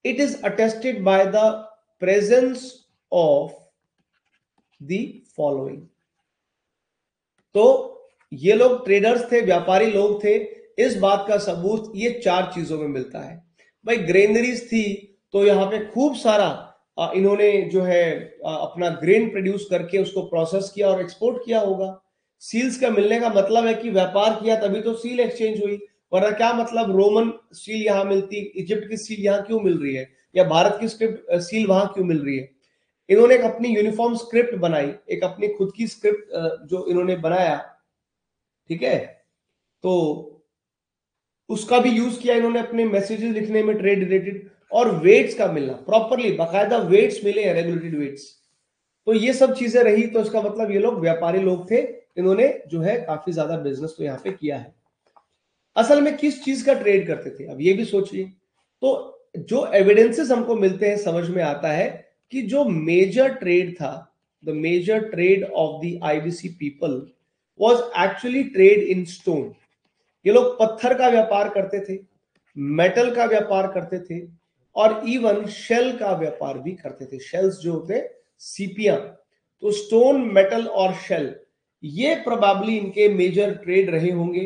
it is attested by the presence of the following। तो ये लोग ट्रेडर्स थे, व्यापारी लोग थे, इस बात का सबूत ये चार चीजों में मिलता है। भाई ग्रेनरीज थी, तो यहाँ पे खूब सारा इन्होंने जो है अपना ग्रेन प्रोड्यूस करके उसको प्रोसेस किया और एक्सपोर्ट किया होगा। सील्स का मिलने का मतलब है कि व्यापार किया तभी तो सील एक्सचेंज हुई, वरना क्या मतलब रोमन सील यहाँ मिलती, इजिप्ट की सील यहाँ क्यों मिल रही है, या भारत की स्क्रिप्ट सील वहां क्यों मिल रही है? इन्होंने एक अपनी यूनिफॉर्म स्क्रिप्ट बनाई, एक अपनी खुद की स्क्रिप्ट जो इन्होंने बनाया, ठीक है, तो उसका भी यूज किया इन्होंने अपने मैसेजेस लिखने में ट्रेड रिलेटेड, और वेट्स का मिलना, प्रॉपरली बाकायदा वेट्स मिले, रेगुलेटेड वेट्स, तो ये सब चीजें रही। तो इसका मतलब ये लोग व्यापारी लोग थे, इन्होंने जो है काफी ज्यादा बिजनेस तो यहाँ पे किया है। असल में किस चीज का ट्रेड करते थे, अब ये भी सोचिए। तो जो एविडेंसेस हमको मिलते हैं समझ में आता है कि जो मेजर ट्रेड था, the major trade of the IVC people was actually trade in stone. ये लोग पत्थर का व्यापार करते थे, मेटल का व्यापार करते थे, और इवन शेल का व्यापार भी करते थे। शेल्स जो होते, सीपियां, तो स्टोन, मेटल और शेल, ये प्रोबेबली इनके मेजर ट्रेड रहे होंगे।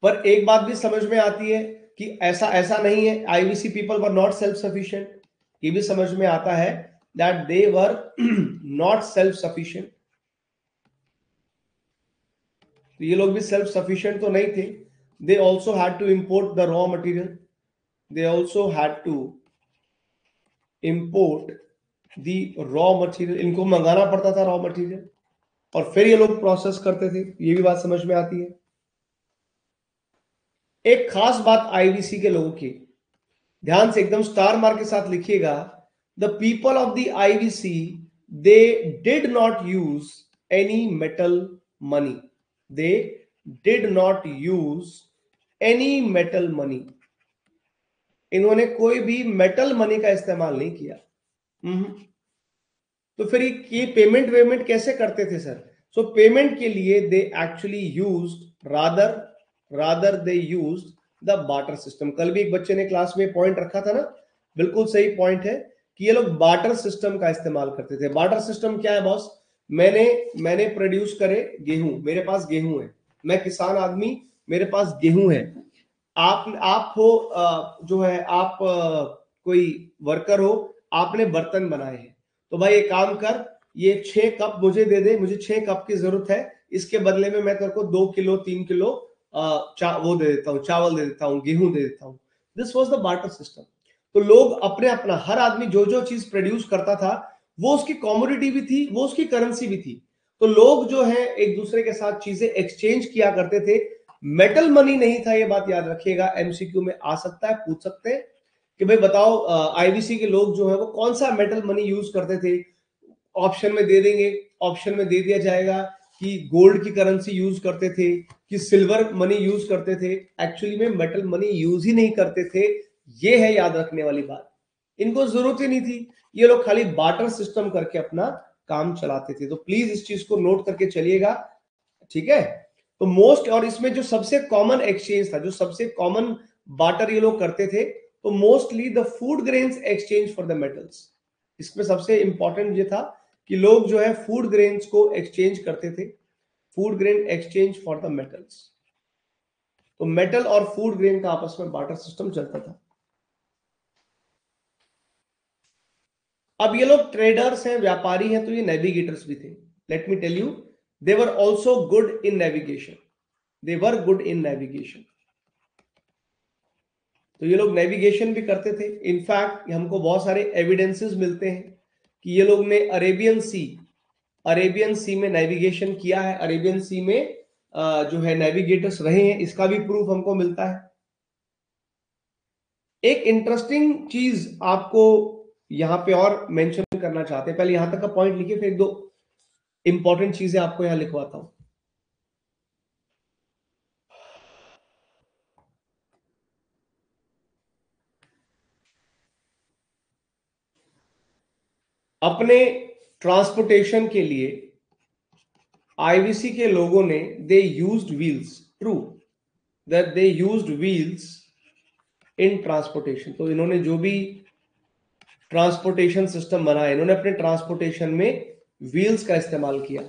पर एक बात भी समझ में आती है कि ऐसा ऐसा नहीं है, IVC people were not self sufficient, ये भी समझ में आता है that they were not self sufficient. तो ये लोग भी सेल्फ सफिशिएंट तो नहीं थे, they also had to import the raw material, they also had to import the raw material, इनको मंगाना पड़ता था रॉ मटेरियल, और फिर ये लोग प्रोसेस करते थे, ये भी बात समझ में आती है। एक खास बात आईवीसी के लोगों की, ध्यान से एकदम स्टार मार्क के साथ लिखिएगा, the people of the IVC they did not use any metal money, they did not use any metal money, इन्होंने कोई भी मेटल मनी का इस्तेमाल नहीं किया। तो फिर ये पेमेंट वेमेंट कैसे करते थे सर? सो पेमेंट के लिए दे actually used rather they used the barter system. कल भी एक बच्चे ने क्लास में पॉइंट रखा था ना, बिल्कुल सही पॉइंट है कि ये लोग बार्टर सिस्टम का इस्तेमाल करते थे। बार्टर सिस्टम क्या है बॉस? मैंने प्रोड्यूस करे गेहूं, मेरे पास गेहूं है, मैं किसान आदमी, मेरे पास गेहूं है, आप हो जो है आप कोई वर्कर हो, आपने बर्तन बनाए हैं, तो भाई एक काम कर, ये 6 कप मुझे दे दे, मुझे 6 कप की जरूरत है, इसके बदले में मैं तेरे को 2 किलो 3 किलो वो दे देता हूँ, चावल दे देता हूँ, गेहूं दे देता हूँ। This was the barter system. तो लोग अपने अपना, हर आदमी जो जो चीज प्रोड्यूस करता था वो उसकी कॉमोडिटी भी थी, वो उसकी करेंसी भी थी। तो लोग जो है एक दूसरे के साथ चीजें एक्सचेंज किया करते थे। मेटल मनी नहीं था, ये बात याद रखिएगा, एमसीक्यू में आ सकता है, पूछ सकते हैं कि भाई बताओ आईबीसी के लोग जो है वो कौन सा मेटल मनी यूज करते थे। ऑप्शन में दे देंगे, ऑप्शन में दे दिया जाएगा कि गोल्ड की करेंसी यूज करते थे, कि सिल्वर मनी यूज करते थे। एक्चुअली में मेटल मनी यूज ही नहीं करते थे, ये है याद रखने वाली बात। इनको जरूरत ही नहीं थी, ये लोग खाली बार्टर सिस्टम करके अपना काम चलाते थे। तो प्लीज इस चीज को नोट करके चलिएगा, ठीक है। तो मोस्ट, और इसमें जो सबसे कॉमन एक्सचेंज था, जो सबसे कॉमन बार्टर ये लोग करते थे, तो mostly the food grains exchange for the metals. इसमें सबसे इंपॉर्टेंट ये था कि लोग जो है फूड ग्रेन्स को एक्सचेंज करते थे, food grain exchange for the metals. तो मेटल और फूड ग्रेन का आपस में बार्टर सिस्टम चलता था। अब ये लोग ट्रेडर्स हैं, व्यापारी हैं, तो ये नेविगेटर्स भी थे। Let me tell you, they were also good in navigation, they were good in navigation. तो ये लोग नेविगेशन भी करते थे। इनफैक्ट हमको बहुत सारे एविडेंसेस मिलते हैं कि ये लोग ने अरेबियन सी में नेविगेशन किया है, अरेबियन सी में जो है नेविगेटर्स रहे हैं, इसका भी प्रूफ हमको मिलता है। एक इंटरेस्टिंग चीज आपको यहां पे और मेंशन करना चाहते हैं, पहले यहां तक का पॉइंट लिखिए, फिर एक दो इंपॉर्टेंट चीजें आपको यहां लिखवाता हूं। अपने ट्रांसपोर्टेशन के लिए आईवीसी के लोगों ने they used wheels, true that they used wheels in transportation. तो इन्होंने जो भी ट्रांसपोर्टेशन सिस्टम बनाया, इन्होंने अपने ट्रांसपोर्टेशन में व्हील्स का इस्तेमाल किया।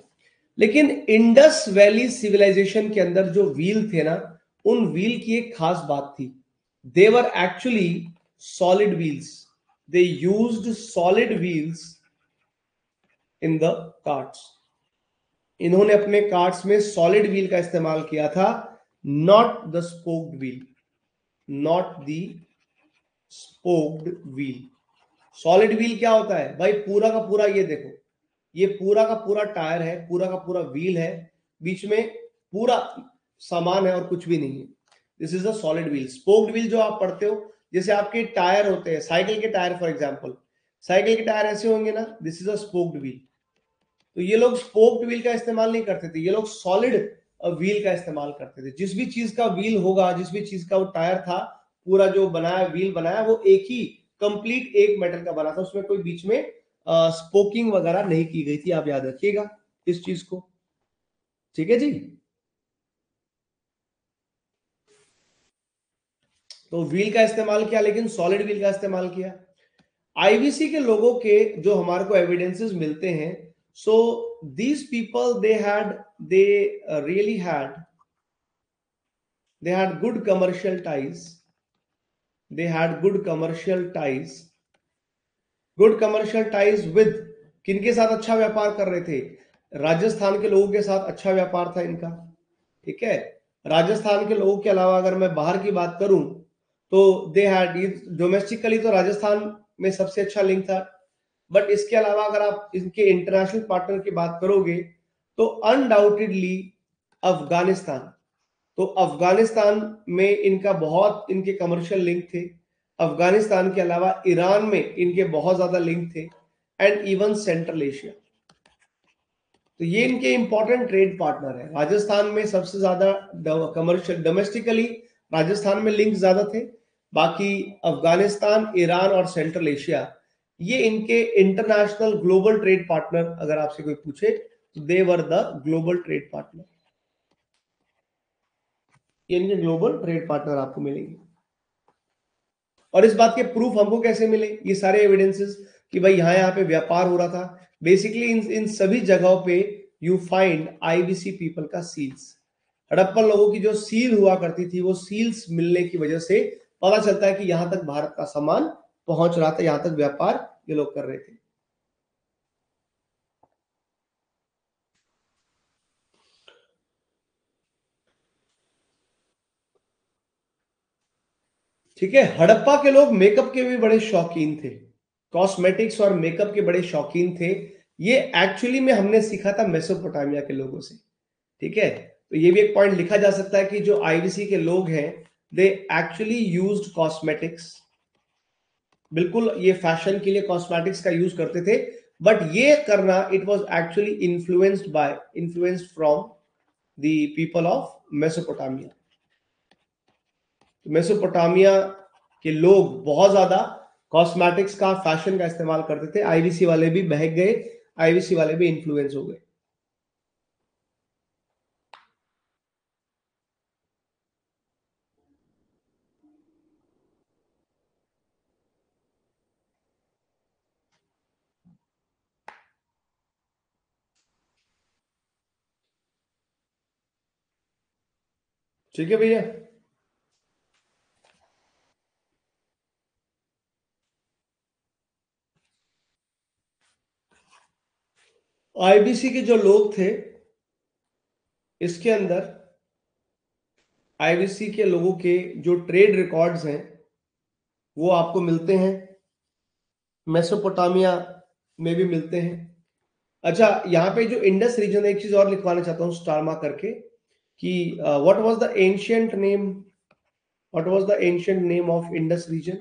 लेकिन इंडस वैली सिविलाइजेशन के अंदर जो व्हील थे ना, उन व्हील की एक खास बात थी, they were actually solid wheels, they used solid wheels in the carts. इन्होंने अपने कार्ट्स में सॉलिड व्हील का इस्तेमाल किया था, not the spoked wheel. not the spoked wheel. Solid wheel क्या होता है भाई? पूरा का पूरा, ये देखो, ये पूरा का पूरा टायर है, पूरा का पूरा व्हील है, बीच में पूरा सामान है और कुछ भी नहीं है. This is a solid wheel. Spoked wheel जो आप पढ़ते हो, जैसे आपके टायर होते हैं, साइकिल के टायर फॉर एग्जांपल, साइकिल के टायर ऐसे होंगे ना, this is a spoked wheel. तो ये लोग स्पोक्ड व्हील का इस्तेमाल नहीं करते थे, ये लोग सॉलिड व्हील का इस्तेमाल करते थे. जिस भी चीज का व्हील होगा, जिस भी चीज का वो टायर था, पूरा जो बनाया, व्हील बनाया, वो एक ही कंप्लीट एक मेटल का बना था, उसमें कोई बीच में स्पोकिंग वगैरह नहीं की गई थी. आप याद रखिएगा इस चीज को. ठीक है जी. तो व्हील का इस्तेमाल किया, लेकिन सॉलिड व्हील का इस्तेमाल किया. आईवीसी के लोगों के जो हमारे को एविडेंसेस मिलते हैं, so these people they really had good commercial ties. They had good commercial ties. Good commercial ties with, किनके साथ अच्छा व्यापार कर रहे थे? राजस्थान के लोगों के साथ अच्छा व्यापार था इनका. ठीक है. राजस्थान के लोगों के अलावा अगर मैं बाहर की बात करूं, तो दे हैड, डोमेस्टिकली तो राजस्थान में सबसे अच्छा लिंक था, बट इसके अलावा अगर आप इनके इंटरनेशनल पार्टनर की बात करोगे, तो अनडाउटेडली अफगानिस्तान. तो अफगानिस्तान में इनका बहुत, इनके कमर्शियल लिंक थे. अफगानिस्तान के अलावा ईरान में इनके बहुत ज्यादा लिंक थे, एंड इवन सेंट्रल एशिया. तो ये इनके इंपॉर्टेंट ट्रेड पार्टनर है. राजस्थान में सबसे ज्यादा कमर्शियल, डोमेस्टिकली राजस्थान में लिंक ज्यादा थे. बाकी अफगानिस्तान, ईरान और सेंट्रल एशिया, ये इनके इंटरनेशनल ग्लोबल ट्रेड पार्टनर. अगर आपसे कोई पूछे तो they were the global trade partner. ये इनके ग्लोबल ट्रेड पार्टनर आपको मिलेंगे. और इस बात के प्रूफ हमको कैसे मिले? ये सारे एविडेंसेस कि भाई यहाँ पे व्यापार हो रहा था. बेसिकली इन सभी जगहों पे यू फाइंड आईवीसी पीपल का सील्स. हड़प्पन लोगों की जो सील हुआ करती थी, वो सील्स मिलने की वजह से पता चलता है कि यहां तक भारत का सामान पहुंच रहा था, यहां तक व्यापार ये लोग कर रहे थे. ठीक है. हड़प्पा के लोग मेकअप के भी बड़े शौकीन थे, कॉस्मेटिक्स और मेकअप के बड़े शौकीन थे. ये एक्चुअली में हमने सीखा था मेसोपोटामिया के लोगों से. ठीक है. तो ये भी एक पॉइंट लिखा जा सकता है कि जो आईवीसी के लोग हैं, दे एक्चुअली यूज्ड कॉस्मेटिक्स. बिल्कुल ये फैशन के लिए कॉस्मेटिक्स का यूज करते थे, बट ये करना, it was actually influenced from the people of Mesopotamia. Mesopotamia के लोग बहुत ज्यादा कॉस्मेटिक्स का, फैशन का इस्तेमाल करते थे. आईवीसी वाले भी बहक गए, आईवीसी वाले भी इन्फ्लुएंस हो गए. ठीक है भैया. आईबीसी के जो लोग थे, इसके अंदर आईबीसी के लोगों के जो ट्रेड रिकॉर्ड्स हैं, वो आपको मिलते हैं, मेसोपोटामिया में भी मिलते हैं. अच्छा, यहाँ पे जो इंडस रीजन, एक चीज और लिखवाना चाहता हूँ स्टार मार्क करके, कि what was the ancient name, what was the ancient name of Indus region.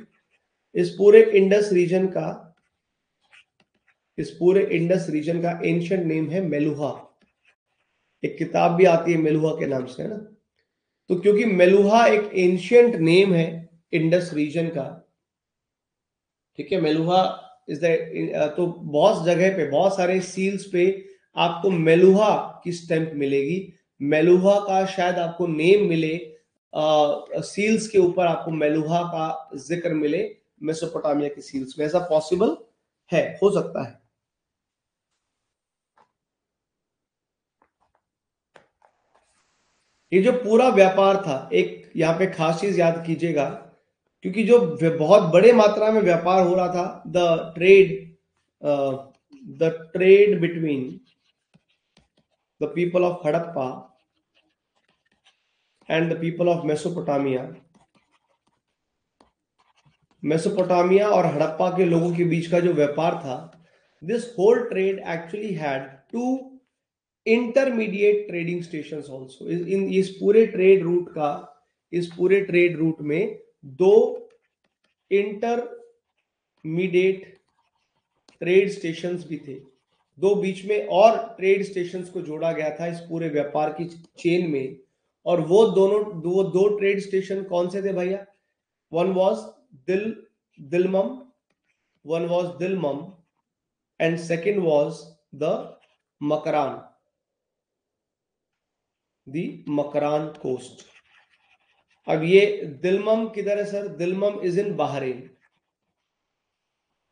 इस पूरे इंडस रीजन का, इस पूरे इंडस रीजन का एंशिएंट नेम है मेलुहा. एक किताब भी आती है मेलुहा के नाम से, है ना. तो क्योंकि मेलुहा एक एंशिएंट नेम है इंडस रीजन का, ठीक है, मेलुहा इज द, तो बहुत जगह पे, बहुत सारे सील्स पे आपको मेलुहा की स्टैंप मिलेगी. मेलुहा का शायद आपको नेम मिले, सील्स के ऊपर आपको मेलुहा का जिक्र मिले मेसोपोटामिया की सील्स में. ऐसा पॉसिबल है, हो सकता है. ये जो पूरा व्यापार था, एक यहाँ पे खास चीज याद कीजिएगा, क्योंकि जो बहुत बड़े मात्रा में व्यापार हो रहा था, the trade between the people of Harappa and the people of Mesopotamia, Mesopotamia और हड़प्पा के लोगों के बीच का जो व्यापार था, this whole trade actually had to intermediate trading stations also. इस पूरे ट्रेड रूट में दो इंटरमीडिएट ट्रेड स्टेशंस भी थे, दो बीच में और ट्रेड स्टेशंस को जोड़ा गया था इस पूरे व्यापार की चेन में। और वो दो ट्रेड स्टेशन कौन से थे भैया? One was Dilmun and second was the Makran coast. अब ये दिलमम किधर है sir? Dilmun is in Bahrain.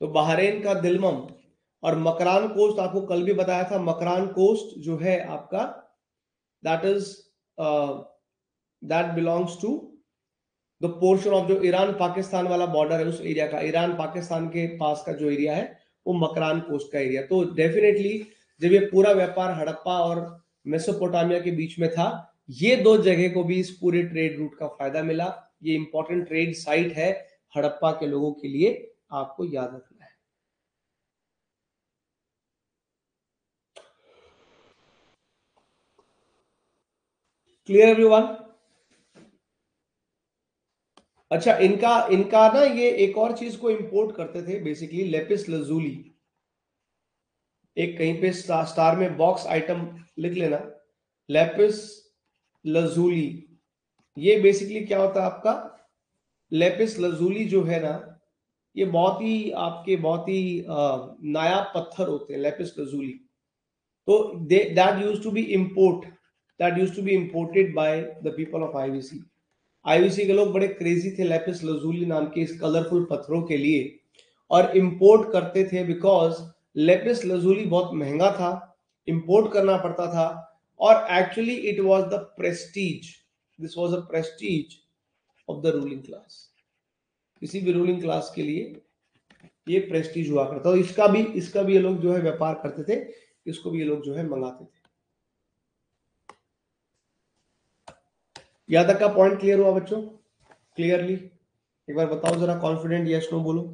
तो बहरीन का दिलमम और मकरान कोस्ट आपको कल भी बताया था, मकरान कोस्ट जो है आपका that belongs to the portion of जो ईरान पाकिस्तान वाला बॉर्डर है, उस एरिया का, ईरान पाकिस्तान के पास का जो एरिया है वो मकरान कोस्ट का एरिया। तो डेफिनेटली जब ये पूरा व्यापार हड़प्पा और मेसोपोटामिया के बीच में था, ये दो जगह को भी इस पूरे ट्रेड रूट का फायदा मिला। ये इंपॉर्टेंट ट्रेड साइट है हड़प्पा के लोगों के लिए, आपको याद रखना है। Clear everyone? अच्छा, इनका ना ये एक और चीज को इंपोर्ट करते थे बेसिकली, लेपिस लजूली। एक कहीं पे स्टार में बॉक्स आइटम लिख लेना, लेपिस लजूली। ये बेसिकली क्या होता है आपका? लेपिस लजूली जो है ना, ये बहुत ही नायाब पत्थर होते हैं, लेपिस लजूली। तो that used to be imported by the people of IVC. IVC के लोग बड़े क्रेजी थे लेपिस लजूली नाम के इस कलरफुल पत्थरों के लिए, और इंपोर्ट करते थे बिकॉज लेपिस लजूली बहुत महंगा था, इंपोर्ट करना पड़ता था। और actually it was the Prestige, this was a Prestige of the ruling class. किसी भी रूलिंग क्लास के लिए ये प्रेस्टीज हुआ करता। तो इसका भी ये लोग जो है व्यापार करते थे, इसको भी ये लोग जो है मंगाते थे। यहां तक का पॉइंट क्लियर हुआ बच्चों? क्लियरली एक बार बताओ जरा, कॉन्फिडेंट यस नो बोलो।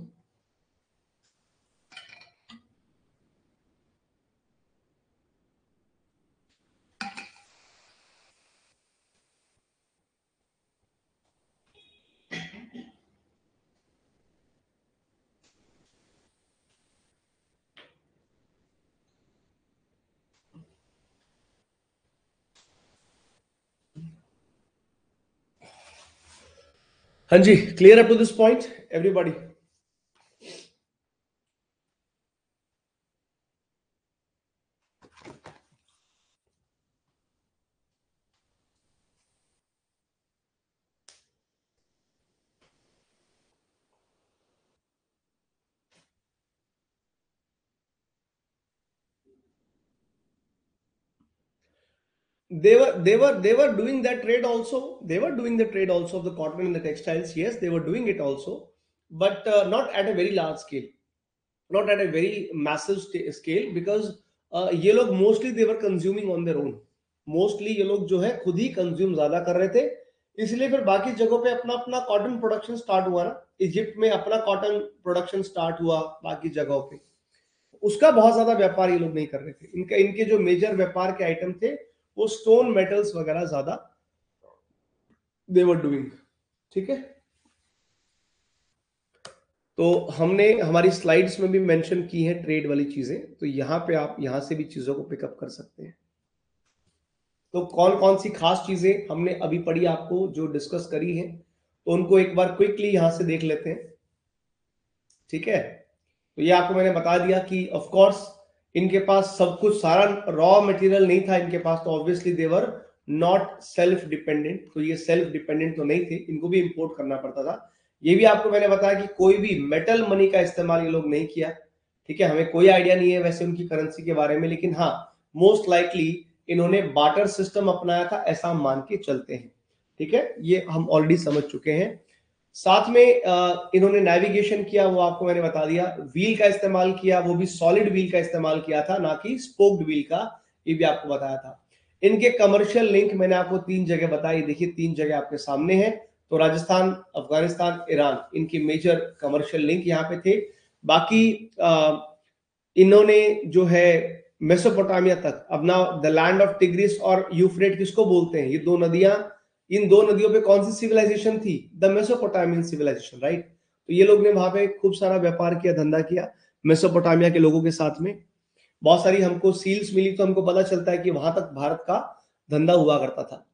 हाँ जी, clear up to this point everybody? They were doing that trade also. They were doing the trade also of the cotton and the textiles. Yes, they were doing it also, but not at a very large scale, not at a very massive scale, because ये लोग mostly they were consuming on their own. Mostly ये लोग जो है खुद ही consume ज्यादा कर रहे थे, इसलिए फिर बाकी जगहों पे अपना अपना कॉटन प्रोडक्शन स्टार्ट हुआ ना। इजिप्ट में अपना कॉटन प्रोडक्शन स्टार्ट हुआ, बाकी जगहों पे उसका बहुत ज्यादा व्यापार ये लोग नहीं कर रहे थे। इनके जो मेजर व्यापार के आइटम थे वो स्टोन मेटल्स वगैरह ज्यादा दे वर डूइंग। ठीक है, तो हमने हमारी स्लाइड्स में भी मेंशन की है ट्रेड वाली चीजें, तो यहां पे आप यहां से भी चीजों को पिकअप कर सकते हैं। तो कौन कौन सी खास चीजें हमने अभी पढ़ी आपको जो डिस्कस करी है, तो उनको एक बार क्विकली यहां से देख लेते हैं। ठीक है, तो ये आपको मैंने बता दिया कि ऑफ कोर्स इनके पास सब कुछ सारा रॉ मटेरियल नहीं था इनके पास, तो obviously they were not self dependent. तो ये सेल्फ डिपेंडेंट तो नहीं थे, इनको भी इंपोर्ट करना पड़ता था। ये भी आपको मैंने बताया कि कोई भी मेटल मनी का इस्तेमाल ये लोग नहीं किया। ठीक है, हमें कोई आइडिया नहीं है वैसे उनकी करेंसी के बारे में, लेकिन हाँ मोस्ट लाइकली इन्होंने बार्टर सिस्टम अपनाया था, ऐसा हम मान के चलते हैं। ठीक है, ये हम ऑलरेडी समझ चुके हैं। साथ में इन्होंने नेविगेशन किया, वो आपको मैंने बता दिया। व्हील का इस्तेमाल किया, वो भी सॉलिड व्हील का इस्तेमाल किया था, ना कि स्पोक्ड व्हील का, ये भी आपको बताया था। इनके कमर्शियल लिंक मैंने आपको 3 जगह बताई, देखिए 3 जगह आपके सामने है। तो राजस्थान, अफगानिस्तान, ईरान, इनकी मेजर कमर्शियल लिंक यहाँ पे थे। बाकी इन्होंने जो है मेसोपोटामिया तक, अब ना द लैंड ऑफ टिग्रिस और यूफ्रेट किसको बोलते हैं, ये दो नदियां, इन दो नदियों पे कौन सी सिविलाइजेशन थी, द मेसोपोटामियन सिविलाइजेशन, राइट। तो ये लोग ने वहां पे खूब सारा व्यापार किया, धंधा किया मेसोपोटामिया के लोगों के साथ में। बहुत सारी हमको सील्स मिली, तो हमको पता चलता है कि वहां तक भारत का धंधा हुआ करता था।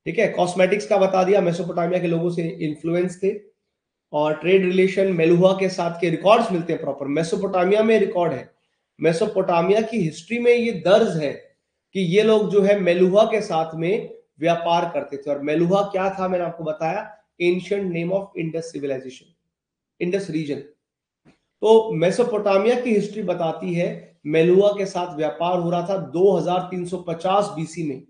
ठीक है, कॉस्मेटिक्स का बता दिया, मेसोपोटामिया के लोगों से इन्फ्लुएंस थे। और ट्रेड रिलेशन मेलुहा के साथ के रिकॉर्ड्स मिलते हैं प्रॉपर, मेसोपोटामिया में रिकॉर्ड है, मेसोपोटामिया की हिस्ट्री में ये दर्ज है कि ये लोग जो है मेलुहा के साथ में व्यापार करते थे। और मेलुहा क्या था, मैंने आपको बताया, ancient name of Indus civilization, Indus region. तो मेसोपोटामिया की हिस्ट्री बताती है मेलुहा के साथ व्यापार हो रहा था 2350 बीसी में,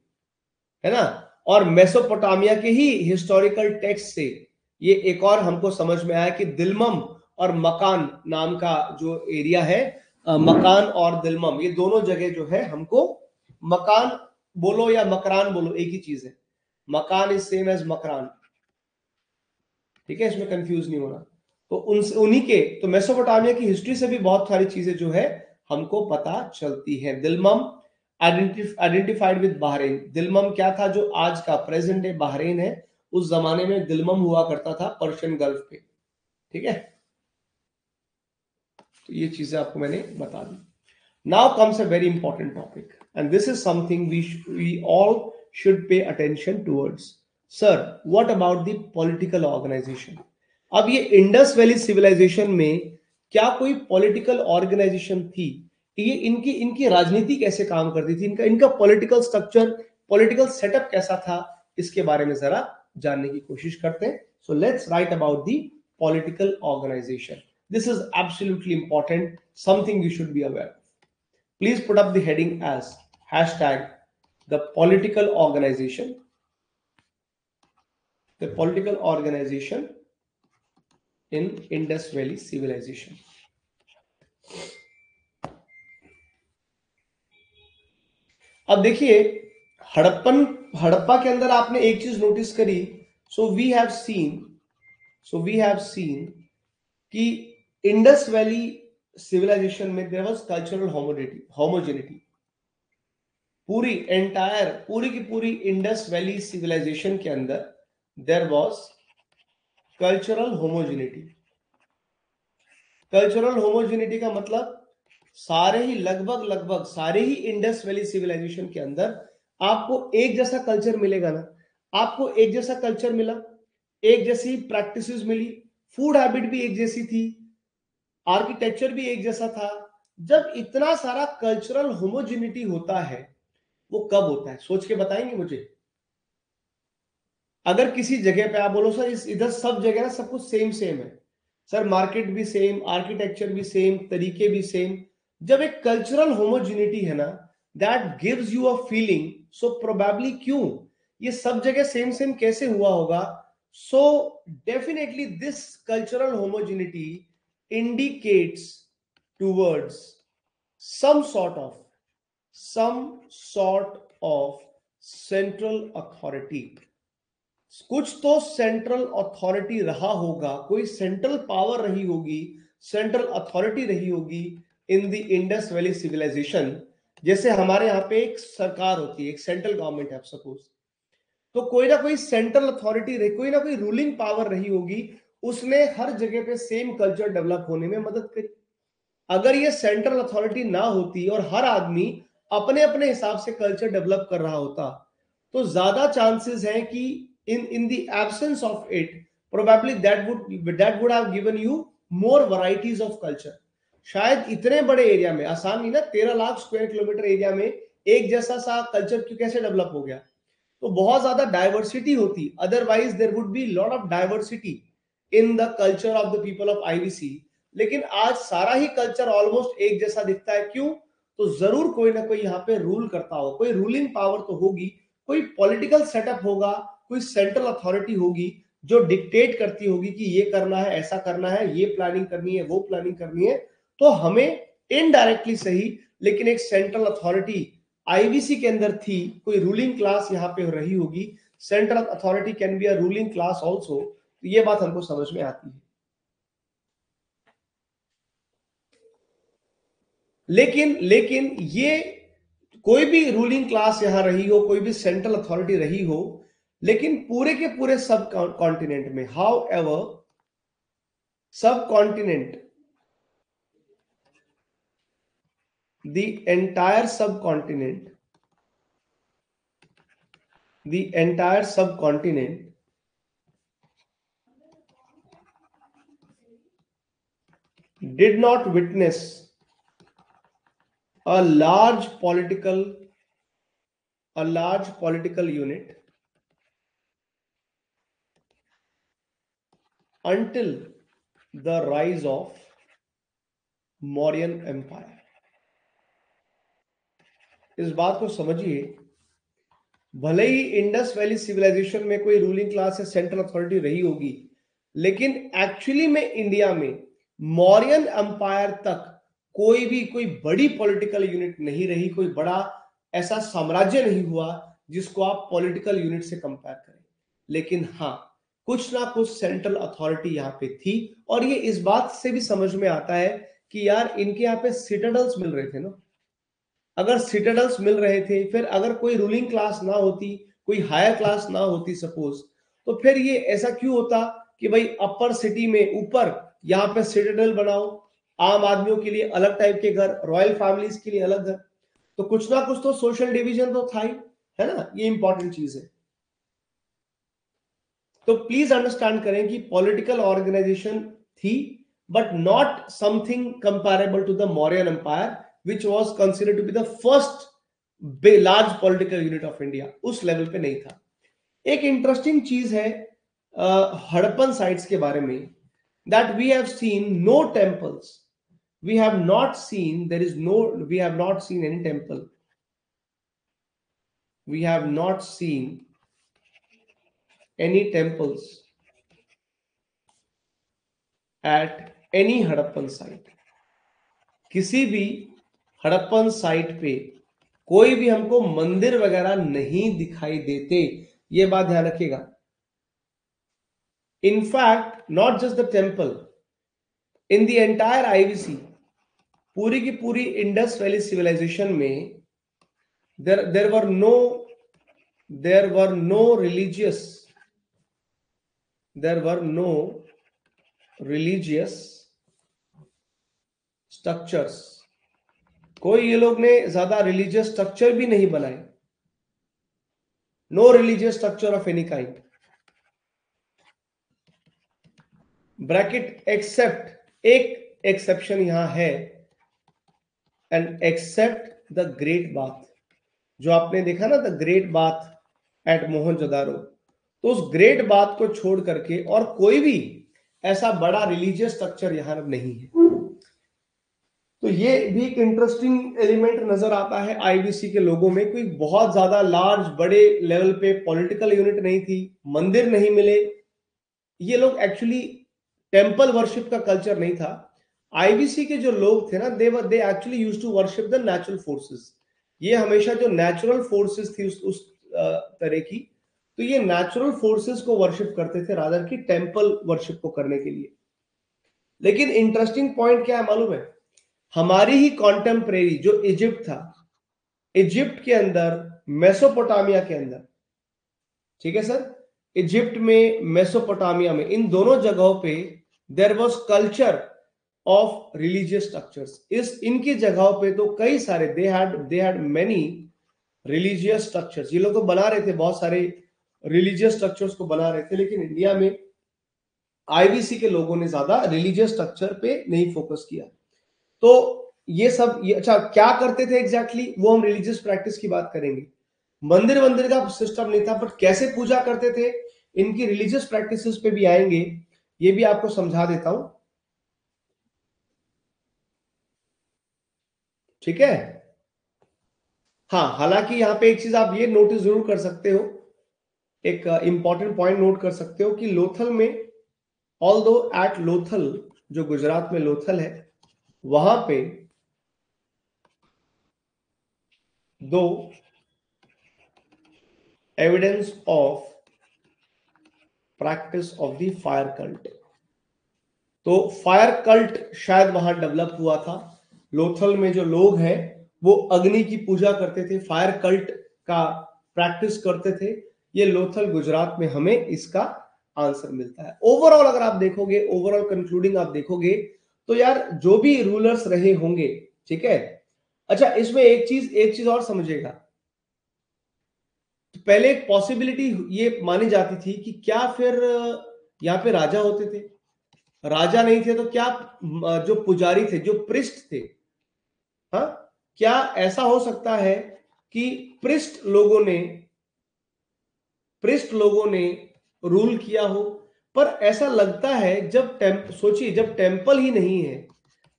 है ना। और मेसोपोटामिया के ही हिस्टोरिकल टेक्स्ट से ये एक और हमको समझ में आया कि दिलमम और मकान नाम का जो एरिया है, मकान और दिलमम, ये दोनों जगह जो है, हमको मकान बोलो या मकरान बोलो एक ही चीज है, मकान इज सेम एज मकरान, ठीक है, इसमें कंफ्यूज नहीं होना। तो उन्हीं के, तो मेसोपोटामिया की हिस्ट्री से भी बहुत सारी चीजें जो है हमको पता चलती है। दिलमम आइडेंटिफाइड विद बहरीन, दिलमम क्या था, जो आज का प्रेजेंट डे बहरीन है, उस जमाने में दिलमम हुआ करता था पर्शियन गल्फ पे, ठीक है। तो ये चीजें आपको मैंने बता दी। Now comes a very important topic and this is something we all should pay attention towards. Sir, what about the political organisation? अब ये इंडस वैली सिविलाइजेशन में क्या कोई पॉलिटिकल ऑर्गेनाइजेशन थी? ये इनकी इनकी राजनीति कैसे काम करती थी, इनका इनका पॉलिटिकल स्ट्रक्चर, पॉलिटिकल सेटअप कैसा था, इसके बारे में जरा जानने की कोशिश करते हैं। So let's write about the political organization. This is absolutely important, something you should be aware of. Please put up the heading as hashtag the political organization. The political organization in Indus Valley civilization. अब देखिए, हड़प्पा के अंदर आपने एक चीज notice करी, so we have seen कि Indus valley civilization में देयर वाज कल्चरल होमोजेनिटी। पूरी की पूरी इंडस वैली सिविलाइजेशन के अंदर there was cultural homogeneity. Cultural homogeneity का मतलब लगभग सारे ही इंडस वैली सिविलाइजेशन के अंदर आपको एक जैसा कल्चर मिलेगा ना, आपको एक जैसा कल्चर मिला, एक जैसी प्रैक्टिसेस मिली, फूड हैबिट भी एक जैसी थी, आर्किटेक्चर भी एक जैसा था। जब इतना सारा कल्चरल होमोजेनिटी होता है, वो कब होता है, सोच के बताएंगे मुझे? अगर किसी जगह पे आप बोलो सर इधर सब जगह ना सब कुछ सेम है, सर मार्केट भी सेम, आर्किटेक्चर भी सेम, तरीके भी सेम, जब एक कल्चरल होमोजेनिटी है ना, that gives you a feeling, so probably क्यों ये सब जगह सेम कैसे हुआ होगा? So definitely this cultural homogeneity indicates towards some sort of central authority. कुछ तो सेंट्रल अथॉरिटी रहा होगा, कोई सेंट्रल पावर रही होगी, सेंट्रल अथॉरिटी रही होगी in the Indus valley civilization. जैसे हमारे यहाँ पे एक सरकार होती है, एक सेंट्रल गवर्नमेंट है सपोज, तो कोई ना कोई सेंट्रल अथॉरिटी रही, कोई ना कोई रूलिंग पावर रही होगी, उसने हर जगह पे सेम कल्चर डेवलप होने में मदद करी। अगर ये सेंट्रल अथॉरिटी ना होती और हर आदमी अपने अपने हिसाब से कल्चर डेवलप कर रहा होता, तो ज्यादा चांसेस हैं कि in the absence of it probably that would have given you more varieties of culture. शायद इतने बड़े एरिया में, आसान नहीं ना, 13 लाख स्क्वायर किलोमीटर एरिया में एक जैसा सा कल्चर क्यों कैसे डेवलप हो गया? तो बहुत ज्यादा डाइवर्सिटी होती, otherwise there would be lot of diversity in the culture of the people of IVC. लेकिन आज सारा ही कल्चर ऑलमोस्ट एक जैसा दिखता है, क्यों? तो जरूर कोई ना कोई यहाँ पे रूल करता हो, कोई रूलिंग पावर तो होगी, कोई पॉलिटिकल सेटअप होगा, कोई सेंट्रल अथॉरिटी होगी जो डिक्टेट करती होगी कि ये करना है, ऐसा करना है, ये प्लानिंग करनी है, वो प्लानिंग करनी है। तो हमें इनडायरेक्टली सही, लेकिन एक सेंट्रल अथॉरिटी आईवीसी के अंदर थी, कोई रूलिंग क्लास यहाँ पे रही होगी central authority can be a ruling class also, तो ये बात हमको समझ में आती है। लेकिन ये कोई भी रूलिंग क्लास यहां रही हो, कोई भी सेंट्रल अथॉरिटी रही हो, लेकिन पूरे के पूरे सब कॉन्टिनेंट में, हाउ एवर सब continent, the entire subcontinent, the entire subcontinent did not witness a large political unit until the rise of Mauryan Empire। इस बात को समझिए, भले ही इंडस वैली सिविलाइजेशन में कोई रूलिंग क्लास या सेंट्रल अथॉरिटी रही होगी, लेकिन एक्चुअली में इंडिया में मौर्यन एम्पायर तक कोई बड़ी पॉलिटिकल यूनिट नहीं रही, कोई बड़ा ऐसा साम्राज्य नहीं हुआ जिसको आप पॉलिटिकल यूनिट से कंपेयर करें। लेकिन हाँ, कुछ ना कुछ सेंट्रल अथॉरिटी यहाँ पे थी, और ये इस बात से भी समझ में आता है कि यार इनके यहाँ पे सिटाडल्स मिल रहे थे ना। अगर सिटाडल्स मिल रहे थे, फिर अगर कोई रूलिंग क्लास ना होती, कोई हायर क्लास ना होती सपोज, तो फिर ये ऐसा क्यों होता कि भाई अपर सिटी में ऊपर यहाँ पे सिटाडल बनाओ, आम आदमियों के लिए अलग टाइप के घर, रॉयल फैमिलीज के लिए अलग घर, तो कुछ ना कुछ तो सोशल डिवीजन तो था ही, है ना। ये इंपॉर्टेंट चीज है। तो प्लीज अंडरस्टैंड करें कि पॉलिटिकल ऑर्गेनाइजेशन थी, but not something comparable to the Mauryan empire which was considered to be the first large political unit of India। उस लेवल पे नहीं था। एक इंटरेस्टिंग चीज है हड़प्पन साइट्स के बारे में, that we have seen no temples, we have not seen, we have not seen any temple, we have not seen any temples at any Harappan site. किसी भी हड़प्पन साइट पे कोई भी हमको मंदिर वगैरह नहीं दिखाई देते, ये बात ध्यान रखिएगा। In fact not just the temple, in the entire IVC, पूरी की पूरी इंडस वैली सिविलाइजेशन में there were no religious structures. कोई ये लोग ने ज्यादा रिलीजियस स्ट्रक्चर भी नहीं बनाए, no religious structure of any kind, bracket except, एक एक्सेप्शन यहां है, and except the great bath. जो आपने देखा ना, the great bath at Mohenjodaro, तो उस ग्रेट बाथ को छोड़ करके और कोई भी ऐसा बड़ा रिलीजियस स्ट्रक्चर यहां नहीं है। तो ये भी एक इंटरेस्टिंग एलिमेंट नजर आता है आईवीसी के लोगों में। कोई बहुत ज्यादा लार्ज बड़े लेवल पे पॉलिटिकल यूनिट नहीं थी, मंदिर नहीं मिले, ये लोग एक्चुअली टेम्पल वर्शिप का कल्चर नहीं था। आईवीसी के जो लोग थे ना, they actually used to worship the natural forces. ये हमेशा जो नेचुरल फोर्सेस थी उस तरह की, तो ये नेचुरल फोर्सेस को वर्शिप करते थे रादर की टेम्पल वर्शिप को करने के लिए। लेकिन इंटरेस्टिंग पॉइंट क्या है मालूम है, हमारी ही कॉन्टेम्परेरी जो इजिप्ट था, इजिप्ट के अंदर, मेसोपोटामिया के अंदर, ठीक है सर, इजिप्ट में, मेसोपोटामिया में, इन दोनों जगहों पे there was culture of religious structures. इस इनकी जगहों पे तो कई सारे they had many religious structures. ये लोग तो बना रहे थे, बहुत सारे रिलीजियस स्ट्रक्चर्स को बना रहे थे, लेकिन इंडिया में आईवीसी के लोगों ने ज्यादा रिलीजियस स्ट्रक्चर पे नहीं फोकस किया। तो ये सब अच्छा क्या करते थे एग्जैक्टली, वो हम रिलीजियस प्रैक्टिस की बात करेंगे। मंदिर मंदिर का सिस्टम नहीं था, बट कैसे पूजा करते थे, इनकी रिलीजियस प्रैक्टिसेस पे भी आएंगे, ये भी आपको समझा देता हूं, ठीक है। हाँ, हालांकि यहां पे एक चीज आप ये नोटिस जरूर कर सकते हो, एक इंपॉर्टेंट पॉइंट नोट कर सकते हो कि लोथल में, ऑल्दो एट लोथल, जो गुजरात में लोथल है, वहां पे दो evidence of practice of the fire cult. तो फायर कल्ट शायद वहां डेवलप हुआ था। लोथल में जो लोग हैं वो अग्नि की पूजा करते थे, फायर कल्ट का प्रैक्टिस करते थे। ये लोथल गुजरात में हमें इसका आंसर मिलता है। ओवरऑल अगर आप देखोगे, ओवरऑल कंक्लूडिंग आप देखोगे तो यार जो भी रूलर्स रहे होंगे, ठीक है। अच्छा, इसमें एक चीज और समझिएगा। तो पहले एक पॉसिबिलिटी ये मानी जाती थी कि क्या फिर यहाँ पे राजा होते थे, राजा नहीं थे तो क्या जो पुजारी थे, जो प्रिस्ट थे, हाँ, क्या ऐसा हो सकता है कि प्रिस्ट लोगों ने रूल किया हो। पर ऐसा लगता है सोचिए, जब टेम्पल ही नहीं है,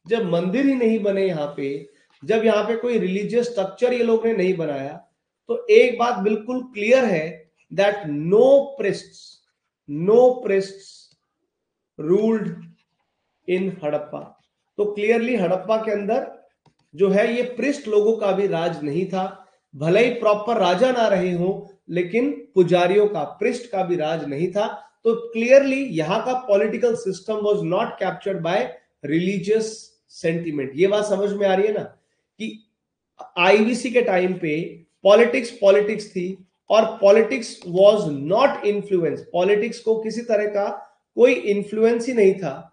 जब मंदिर ही नहीं बने यहाँ पे, जब यहाँ पे कोई रिलीजियस स्ट्रक्चर ये लोग ने नहीं बनाया, तो एक बात बिल्कुल क्लियर है that no priests ruled in Harappa. तो क्लियरली हड़प्पा के अंदर जो है ये प्रिस्ट लोगों का भी राज नहीं था। भले ही प्रॉपर राजा ना रहे हो, लेकिन पुजारियों का, प्रिस्ट का भी राज नहीं था। तो क्लियरली यहां का political system was not captured by religious sentiment. ये बात समझ में आ रही है ना कि आईवीसी के टाइम पे पॉलिटिक्स थी और politics was not influence, politics को किसी तरह का कोई इन्फ्लुएंस ही नहीं था।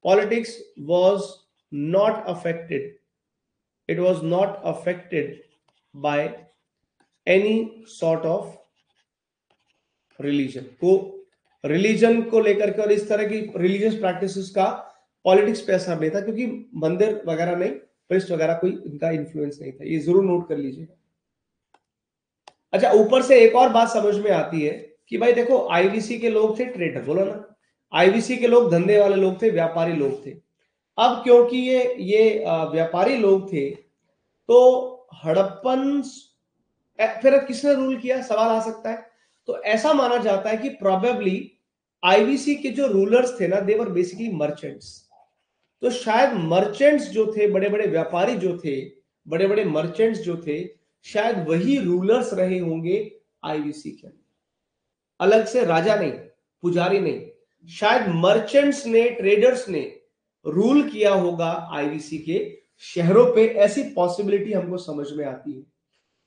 Politics was not affected. It was not affected by any sort of religion को लेकर के और इस तरह की रिलीजियस प्रैक्टिसेस का पॉलिटिक्स पे असर नहीं था, क्योंकि मंदिर वगैरह नहीं, प्रिस्ट वगैरह कोई इनका इन्फ्लुएंस नहीं था। ये जरूर नोट कर लीजिएगा। अच्छा, ऊपर से एक और बात समझ में आती है कि भाई देखो, आईवीसी के लोग थे ट्रेडर, बोलो ना, आईवीसी के लोग धंधे वाले लोग थे, व्यापारी लोग थे। अब क्योंकि ये व्यापारी लोग थे, तो हड़प्पन फिर किसने रूल किया, सवाल आ सकता है। तो ऐसा माना जाता है कि प्रोबेबली आईवीसी के जो रूलर्स थे ना, दे वर बेसिकली मर्चेंट्स। तो शायद मर्चेंट्स जो थे, बड़े बड़े व्यापारी जो थे, बड़े बड़े मर्चेंट्स जो थे, शायद वही रूलर्स रहे होंगे आईवीसी के अंदर। अलग से राजा नहीं, पुजारी नहीं, शायद मर्चेंट्स ने, ट्रेडर्स ने रूल किया होगा आईवीसी के शहरों पे। ऐसी पॉसिबिलिटी हमको समझ में आती है।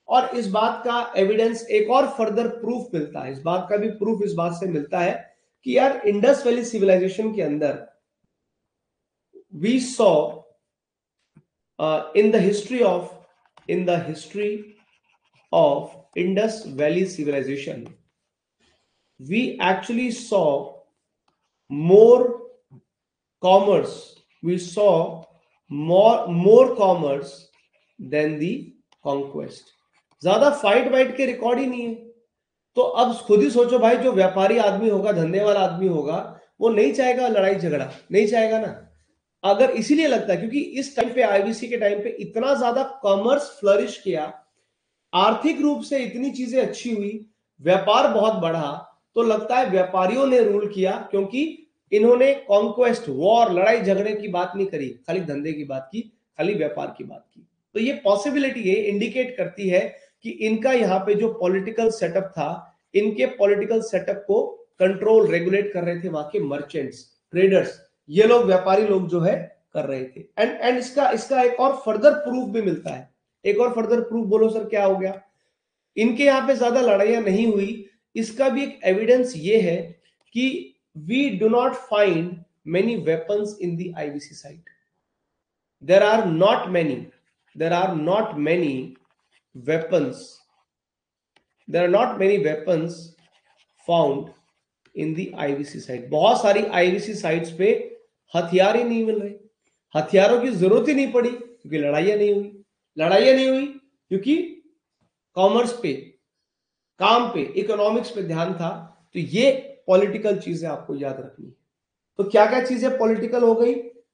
और इस बात का एविडेंस, एक और फर्दर प्रूफ मिलता है, इस बात का भी प्रूफ इस बात से मिलता है कि यार इंडस वैली सिविलाइजेशन के अंदर we saw in the history of Indus Valley civilization, we actually saw more commerce, we saw more commerce than the conquest। ज्यादा फाइट वाइट के रिकॉर्ड ही नहीं है। तो अब खुद ही सोचो भाई, जो व्यापारी आदमी होगा, धंधे वाला आदमी होगा, वो नहीं चाहेगा लड़ाई झगड़ा, नहीं चाहेगा ना। अगर इसीलिए लगता है क्योंकि इस टाइम पे, आईवीसी के टाइम पे इतना ज्यादा कॉमर्स फ्लरिश किया, आर्थिक रूप से इतनी चीजें अच्छी हुई, व्यापार बहुत बढ़ा, तो लगता है व्यापारियों ने रूल किया, क्योंकि इन्होंने कॉन्क्वेस्ट, वॉर, लड़ाई झगड़े की बात नहीं करी, खाली धंधे की बात की, खाली व्यापार की बात की। तो ये पॉसिबिलिटी ये इंडिकेट करती है कि इनका यहाँ पे जो पॉलिटिकल सेटअप था, इनके पॉलिटिकल सेटअप को कंट्रोल, रेगुलेट कर रहे थे वहां के मर्चेंट्स, ट्रेडर्स, ये लोग, व्यापारी लोग जो है कर रहे थे। एंड इसका एक और फर्दर प्रूफ भी मिलता है। एक और फर्दर प्रूफ बोलो सर क्या हो गया? इनके यहाँ पे ज्यादा लड़ाइयां नहीं हुई, इसका भी एक एविडेंस ये है कि we do not find many weapons in the IVC site. There are not many weapons, there are not many weapons found in the IVC site। बहुत सारी आईवीसी साइट्स पे हथियार ही नहीं मिल रहे, हथियारों की जरूरत ही नहीं पड़ी, क्योंकि लड़ाइयां नहीं हुई क्योंकि कॉमर्स पे, काम पे, इकोनॉमिक्स पे ध्यान था। तो ये पॉलिटिकल चीजें आपको याद रखनी है। तो क्या क्या चीजें पॉलिटिकल हो गई?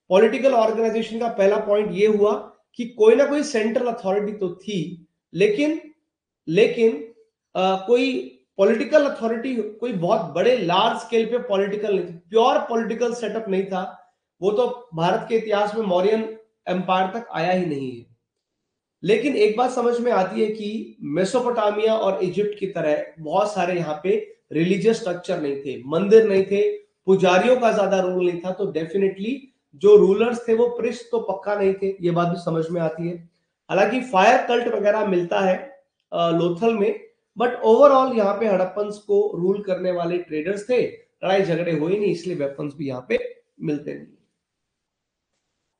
पॉलिटिकल ऑर्गेनाइजेशन का पहला पॉइंट ये हुआ कि कोई ना कोई सेंट्रल अथॉरिटी तो थी, लेकिन कोई पॉलिटिकल अथॉरिटी, कोई बहुत बड़े लार्ज स्केल पे पॉलिटिकल नहीं, प्योर पॉलिटिकल सेटअप नहीं था। वो तो भारत के इतिहास में मौर्यन एम्पायर तक आया ही नहीं है। लेकिन एक बात समझ में आती है कि मेसोपोटामिया और इजिप्ट की तरह बहुत सारे यहाँ पे रिलीजियस स्ट्रक्चर नहीं थे, मंदिर नहीं थे, पुजारियों का ज्यादा रोल नहीं था, तो डेफिनेटली जो रूलर्स थे वो प्रिस्ट तो पक्का नहीं थे, ये बात भी समझ में आती है। हालांकि फायर कल्ट वगैरह मिलता है लोथल में, बट ओवरऑल यहाँ पे हड़प्पन्स को रूल करने वाले ट्रेडर्स थे, लड़ाई झगड़े हुए नहीं, इसलिए वेपन्स भी यहाँ पे मिलते नहीं।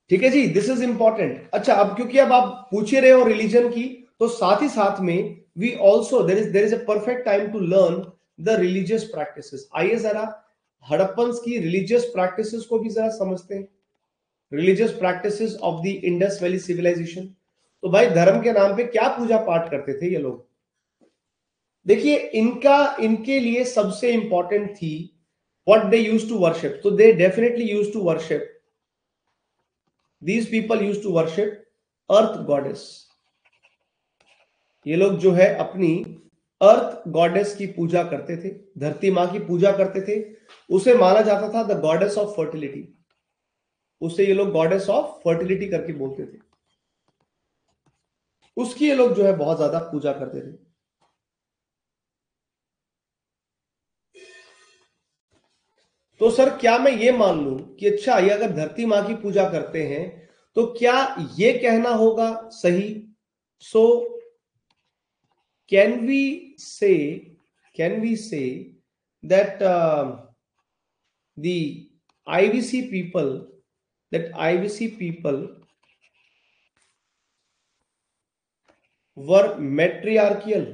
ठीक है जी, दिस इज इंपॉर्टेंट। अच्छा, अब क्योंकि अब आप पूछ ही रहे हो रिलीजन की, तो साथ ही साथ में we also there is a perfect time to learn the religious practices. आइए जरा हड़प्पन्स की रिलीजियस प्रैक्टिसेस को भी जरा समझते हैं, religious practices of the Indus valley civilization. तो भाई धर्म के नाम पे क्या पूजा पाठ करते थे ये लोग? देखिए, इनके लिए सबसे इंपॉर्टेंट थी what they used to worship. तो they definitely used to worship, these people used to worship earth goddess. ये लोग जो है अपनी अर्थ गॉडेस की पूजा करते थे, धरती मां की पूजा करते थे। उसे माना जाता था द गॉडेस ऑफ फर्टिलिटी, उसे ये लोग गॉडेस ऑफ फर्टिलिटी करके बोलते थे, उसकी ये लोग जो है बहुत ज्यादा पूजा करते थे। तो सर क्या मैं ये मान लूं कि अच्छा, ये अगर धरती मां की पूजा करते हैं तो क्या ये कहना होगा सही? सो can we say that the IBC people were matriarchal?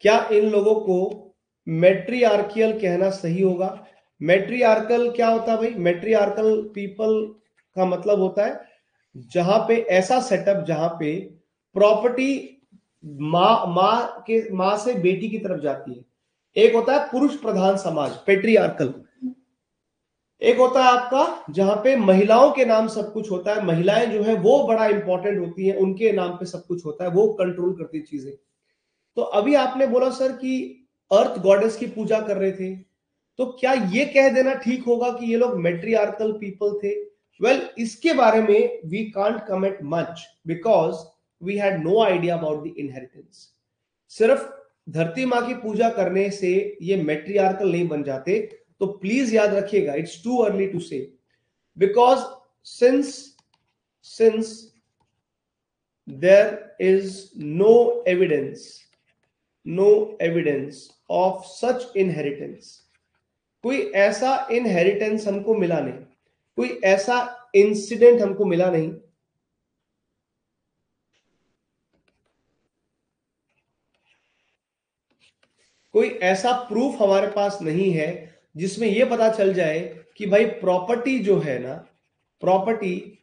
क्या इन लोगों को मेट्रियार्कियल कहना सही होगा? मेट्रियार्कल क्या होता है भाई? मेट्रियार्कल पीपल का मतलब होता है जहां पे ऐसा सेटअप जहां पे प्रॉपर्टी माँ से बेटी की तरफ जाती है। एक होता है पुरुष प्रधान समाज, पेट्रियार्कल। एक होता है आपका जहां पे महिलाओं के नाम सब कुछ होता है, महिलाएं जो है वो बड़ा इंपॉर्टेंट होती हैं, उनके नाम पे सब कुछ होता है, वो कंट्रोल करती चीजें। तो अभी आपने बोला सर कि अर्थ गॉडेस की पूजा कर रहे थे, तो क्या ये कह देना ठीक होगा कि ये लोग मेट्रियार्कल पीपल थे? वेल, इसके बारे में we can't comment much because we had no idea about the inheritance. सिर्फ धरती माँ की पूजा करने से ये मेट्रियार्कल नहीं बन जाते, तो प्लीज याद रखिएगा, it's too early to say, because since there is no evidence of such inheritance, कोई ऐसा इनहेरिटेंस हमको मिला नहीं, कोई ऐसा इंसिडेंट हमको मिला नहीं कोई ऐसा प्रूफ हमारे पास नहीं है जिसमें यह पता चल जाए कि भाई प्रॉपर्टी जो है ना, property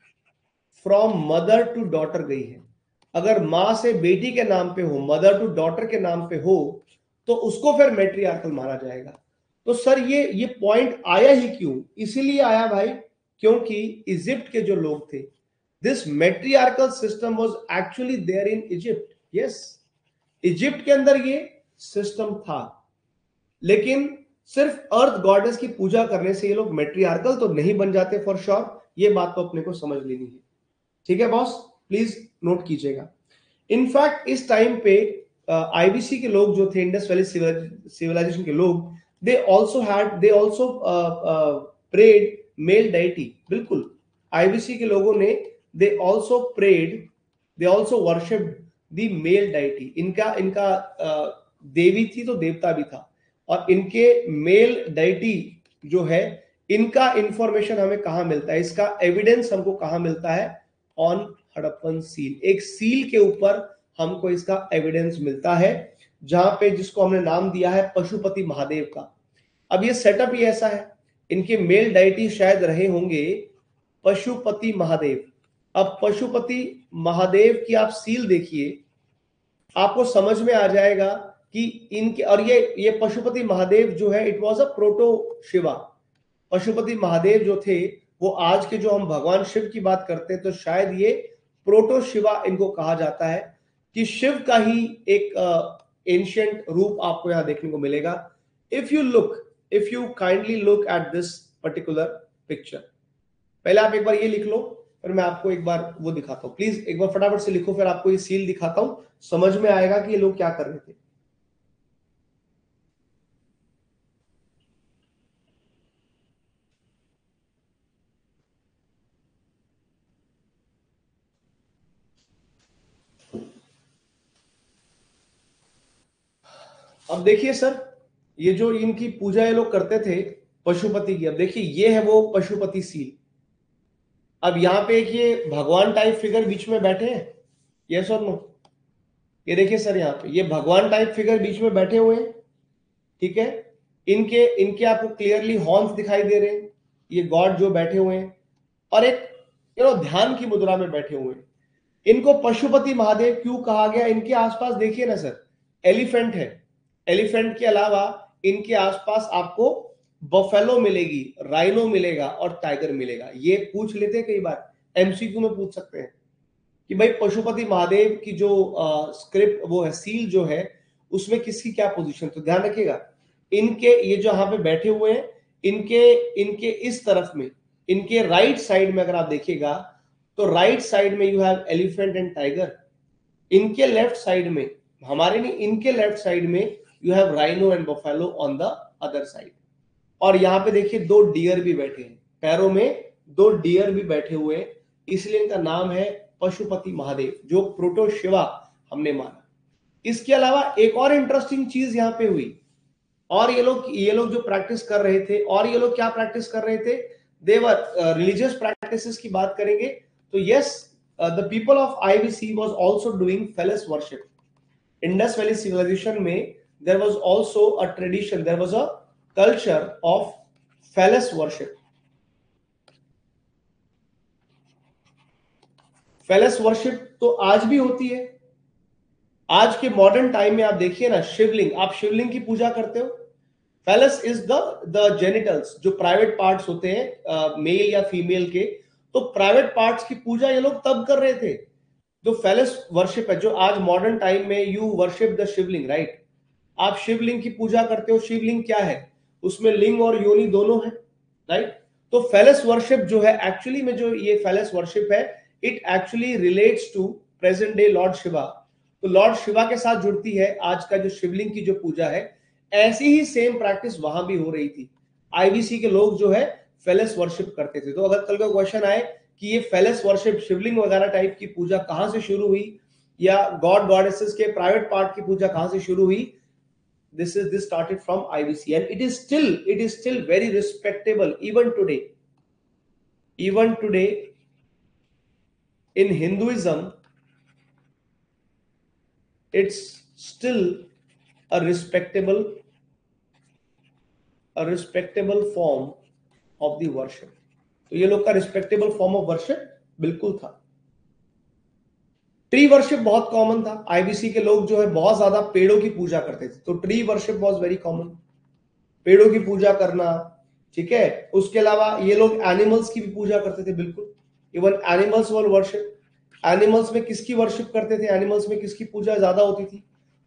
from mother to daughter गई है। अगर मां से बेटी के नाम पे हो, मदर टू डॉटर के नाम पे हो, तो उसको फिर मैट्रियार्कल माना जाएगा। तो सर ये पॉइंट आया ही क्यों? इसीलिए आया भाई क्योंकि इजिप्ट के जो लोग थे, this matriarchal system was actually there in Egypt. Yes, Egypt के अंदर ये सिस्टम था, लेकिन सिर्फ अर्थ गॉडेस की पूजा करने से ये लोग मैट्रियार्कल तो नहीं बन जाते फॉर श्योर। ये बात तो अपने को समझ लेनी है। ठीक है बॉस, प्लीज नोट कीजिएगा। इनफैक्ट इस टाइम पे आईबीसी के लोग जो थे, इंडस वैली सिविलाइजेशन के लोग, they also prayed male deity. बिल्कुल, आईबीसी के लोगों ने they also worshipped the male deity. इनका इनका देवी थी तो देवता भी था, और इनके मेल डाइटी जो है, इनका इंफॉर्मेशन हमें कहां मिलता है, इसका एविडेंस हमको कहां मिलता है? On Harappan seal. एक सील के ऊपर हमको इसका एविडेंस मिलता है, जहां पे जिसको हमने नाम दिया है पशुपति महादेव का। अब ये सेटअप ही ऐसा है, इनके मेल डाइटी शायद रहे होंगे पशुपति महादेव। अब पशुपति महादेव की आप सील देखिए, आपको समझ में आ जाएगा कि इनके, और ये पशुपति महादेव जो है, it was a proto Shiva. Pashupati Mahadev जो थे, वो आज के जो हम भगवान शिव की बात करते हैं, तो शायद ये प्रोटो शिवा इनको कहा जाता है, कि शिव का ही एक एंशिएंट रूप आपको यहां देखने को मिलेगा। If you kindly look at this particular picture, पहले आप एक बार ये लिख लो, फिर मैं आपको एक बार वो दिखाता हूं। प्लीज एक बार फटाफट से लिखो, फिर आपको ये सील दिखाता हूं, समझ में आएगा कि ये लोग क्या कर रहे थे। अब देखिए सर, ये जो इनकी पूजा ये लोग करते थे पशुपति की, अब देखिए ये है वो पशुपति सील। अब यहाँ पे एक ये भगवान टाइप फिगर बीच में बैठे हैं, यस और नो? ये देखिए सर, यहाँ पे ये भगवान टाइप फिगर बीच में बैठे हुए हैं, ठीक है। इनके इनके आपको क्लियरली हॉर्न्स दिखाई दे रहे हैं, ये गॉड जो बैठे हुए हैं, और एक ध्यान की मुद्रा में बैठे हुए हैं। इनको पशुपति महादेव क्यों कहा गया? इनके आसपास देखिए ना सर, एलिफेंट है, एलिफेंट के अलावा इनके आसपास आपको बफेलो मिलेगी, राइनो मिलेगा और टाइगर मिलेगा। ये पूछ लेते हैं कई बार, एमसीक्यू में पूछ सकते हैं कि भाई पशुपति महादेव की जो स्क्रिप्ट वो है, सील जो है, उसमें किसकी क्या पोजीशन। तो ध्यान रखिएगा, इनके ये जो यहाँ पे बैठे हुए हैं, इनके इनके इस तरफ में, इनके राइट साइड में अगर आप देखिएगा तो राइट साइड में you have elephant and tiger. इनके लेफ्ट साइड में, हमारे नहीं, इनके लेफ्ट साइड में you have rhino and buffalo on the other side. और यहाँ पे देखिए दो डियर भी बैठे हैं, पैरों में दो डियर भी बैठे हुए हैं, इसलिए इनका नाम है पशुपति महादेव, जो प्रोटो शिवा हमने माना। इसके अलावा एक और इंटरेस्टिंग चीज यहाँ पे हुई, और ये लोग जो प्रैक्टिस कर रहे थे, और ये लोग क्या प्रैक्टिस कर रहे थे, देवर रिलीजियस प्रैक्टिसेस की बात करेंगे तो yes, the people of IVC was also doing phallus worship. Indus valley civilization में there was also a tradition, there was a culture of phallus worship. Phallus worship तो आज भी होती है। आज के मॉडर्न टाइम में आप देखिए ना, शिवलिंग, आप शिवलिंग की पूजा करते हो। फेलस इज द जेनिटल्स, जो प्राइवेट पार्ट्स होते हैं मेल या फीमेल के, तो प्राइवेट पार्ट्स की पूजा ये लोग तब कर रहे थे। जो फेलस वर्शिप है, जो आज मॉडर्न टाइम में you worship the Shivling, right? आप शिवलिंग की पूजा करते हो। शिवलिंग क्या है? उसमें लिंग और योनि दोनों है, राइट? तो फेलस वर्शिप जो है, एक्चुअली में जो ये फेलस वर्शिप है, it actually relates to present day lord Shiva. तो लॉर्ड शिवा के साथ जुड़ती है आज का जो शिवलिंग की जो पूजा है। ऐसी ही सेम प्रैक्टिस वहां भी हो रही थी। आईवीसी के लोग जो है फेलस वर्शिप करते थे। तो अगर कल का क्वेश्चन आए कि ये फेलस वर्शिप, शिवलिंग वगैरह टाइप की पूजा कहां से शुरू हुई, या गॉड गॉडेसेस के प्राइवेट पार्ट की पूजा कहां से शुरू हुई, this started from IVC, and it is still very respectable even today in Hinduism. It's still a respectable form of the worship. तो ये लोग का रिस्पेक्टेबल फॉर्म ऑफ वर्शिप बिल्कुल था। ट्री वर्शिप बहुत कॉमन था। आईवीसी के लोग जो है बहुत ज्यादा पेड़ों की पूजा करते थे, तो tree worship was very common, पेड़ों की पूजा करना, ठीक है। उसके अलावा ये लोग एनिमल्स की भी पूजा करते थे, बिल्कुल। Even animals were worship. Animals में किसकी वर्शिप करते थे? एनिमल्स में किसकी पूजा ज्यादा होती थी?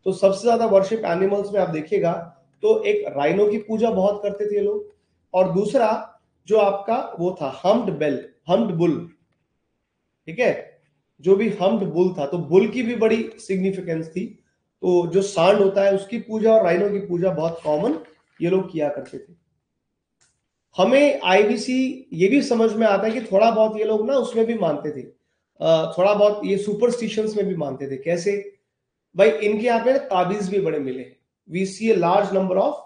तो सबसे ज्यादा वर्शिप एनिमल्स में आप देखिएगा तो एक राइनो की पूजा बहुत करते थे ये लोग, और दूसरा जो आपका वो था हम्ड बुल, ठीक है। जो भी हम्ड बुल था, तो बुल की भी बड़ी सिग्निफिकेंस थी। तो जो सांड होता है उसकी पूजा और राइनो की पूजा बहुत कॉमन ये लोग किया करते थे। हमें आईवीसी ये भी समझ में आता है कि थोड़ा बहुत ये लोग ना उसमें भी मानते थे, थोड़ा बहुत ये सुपरस्टिशंस में भी मानते थे। कैसे भाई? इनके यहाँ पे ताबीज भी बड़े मिले। We see a large number of,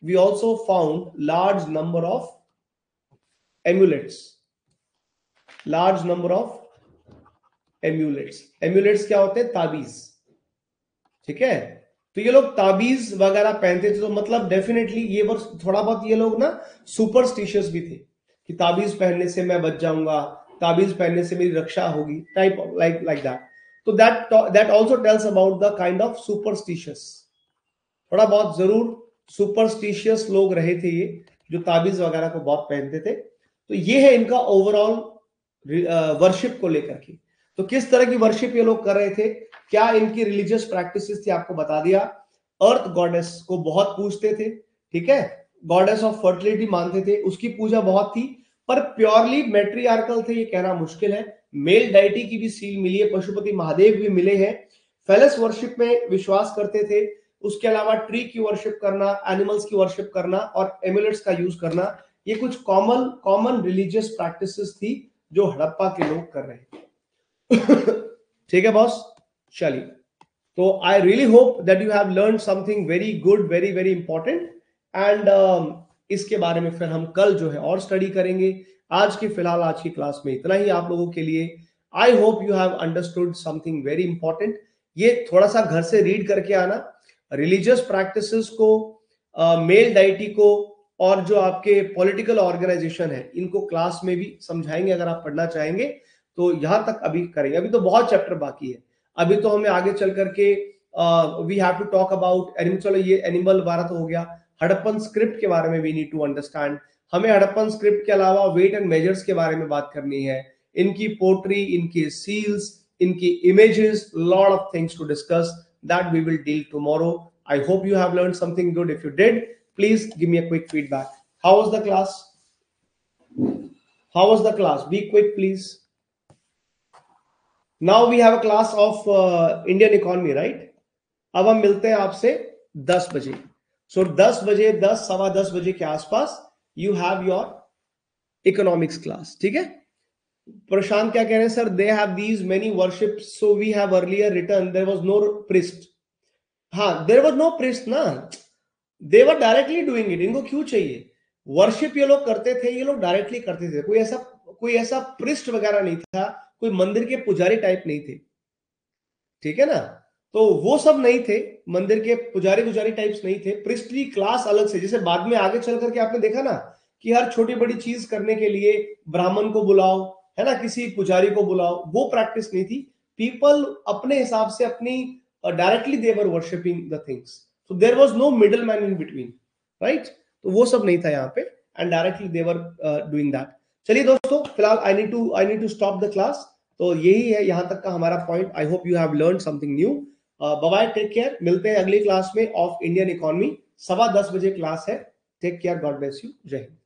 we also found large number of amulets, large number of amulets. Amulets क्या होते हैं? ताबीज, ठीक है। तो ये लोग ताबीज वगैरह पहनते थे, तो मतलब डेफिनेटली ये वर्ष थोड़ा बहुत ये लोग ना सुपरस्टिशियस भी थे कि ताबीज पहनने से मैं बच जाऊंगा, ताबीज पहनने से मेरी रक्षा होगी, टाइप लाइक दैट। तो that also tells about the kind of superstitious. थोड़ा बहुत जरूर सुपरस्टिशियस लोग रहे थे ये, जो ताबीज वगैरह को बहुत पहनते थे। तो ये है इनका ओवरऑल वर्शिप को लेकर के। तो किस तरह की वर्शिप ये लोग कर रहे थे, क्या इनकी रिलीजियस प्रैक्टिसेस थी, आपको बता दिया। अर्थ गॉडेस को बहुत पूजते थे, ठीक है। गॉडेस ऑफ फर्टिलिटी मानते थे, उसकी पूजा बहुत थी, पर प्योरली मैट्रियार्कल थे ये कहना मुश्किल है। मेल डाइटी की भी सील मिली है, पशुपति महादेव भी मिले हैं। फेलस वर्शिप में विश्वास करते थे। उसके अलावा ट्री की वर्शिप करना, एनिमल्स की वर्शिप करना और एमुलेट्स का यूज करना, ये कुछ कॉमन रिलीजियस प्रैक्टिसेस थी जो हड़प्पा के लोग कर रहे थे। ठीक है बॉस, चलिए तो I really hope that you have learn something very good, very very important, and इसके बारे में फिर हम कल जो है और स्टडी करेंगे। आज की फिलहाल आज की क्लास में इतना ही आप लोगों के लिए। I hope you have understood something very important. ये थोड़ा सा घर से रीड करके आना, रिलीजियस प्रैक्टिसेस को, मेल डाइटी को, और जो आपके पॉलिटिकल ऑर्गेनाइजेशन है इनको क्लास में भी समझाएंगे। अगर आप पढ़ना चाहेंगे तो यहां तक अभी करेंगे। अभी तो बहुत चैप्टर बाकी है। अभी तो हमें आगे चल करके we have to talk about animal. चलो ये एनिमल वाला तो हो गया। हड़प्पन स्क्रिप्ट के बारे में वी नीड टू अंडरस्टैंड। हमें हड़प्पन स्क्रिप्ट के अलावा वेट एंड मेजर्स के बारे में बात करनी है, इनकी पोट्री, इनकी सील्स, इनकी images, lot of things to discuss that we will deal tomorrow. I hope you have learned something good. If you did, please give me a quick feedback. How was the class? How was the class? Be quick, please. Now we have a class of Indian economy, right? अब हम मिलते हैं आपसे 10 बजे। So 10 बजे, 10 सवा 10 बजे के आसपास you have your economics class. ठीक है? प्रशांत क्या कह रहे हैं sir? They have these many worships, so we have earlier written there was no priest. हाँ, देयर वाज नो प्रीस्ट ना, they were directly doing it. इनको क्यों चाहिए? वर्शिप ये लोग करते थे, ये लोग डायरेक्टली करते थे। कोई ऐसा प्रीस्ट वगैरह नहीं था, कोई मंदिर के पुजारी टाइप नहीं थे, ठीक है ना? तो वो सब नहीं थे, मंदिर के पुजारी टाइप्स नहीं थे। प्रिस्टली क्लास अलग से, जैसे बाद में आगे चल करके आपने देखा ना कि हर छोटी बड़ी चीज करने के लिए ब्राह्मण को बुलाओ, है ना, किसी पुजारी को बुलाओ, वो प्रैक्टिस नहीं थी। पीपल अपने हिसाब से अपनी directly they were worshipping the things, so there was no middleman in between, right? तो वो सब नहीं था यहाँ पे, and directly they were doing that. चलिए दोस्तों, फिलहाल I need to stop the class. तो यही है यहाँ तक का हमारा point. I hope you have learned something new. Bye bye, take care. मिलते हैं अगली क्लास में ऑफ इंडियन इकोनॉमी। 10:15 बजे क्लास है। Take care, God bless you, जय हिंद।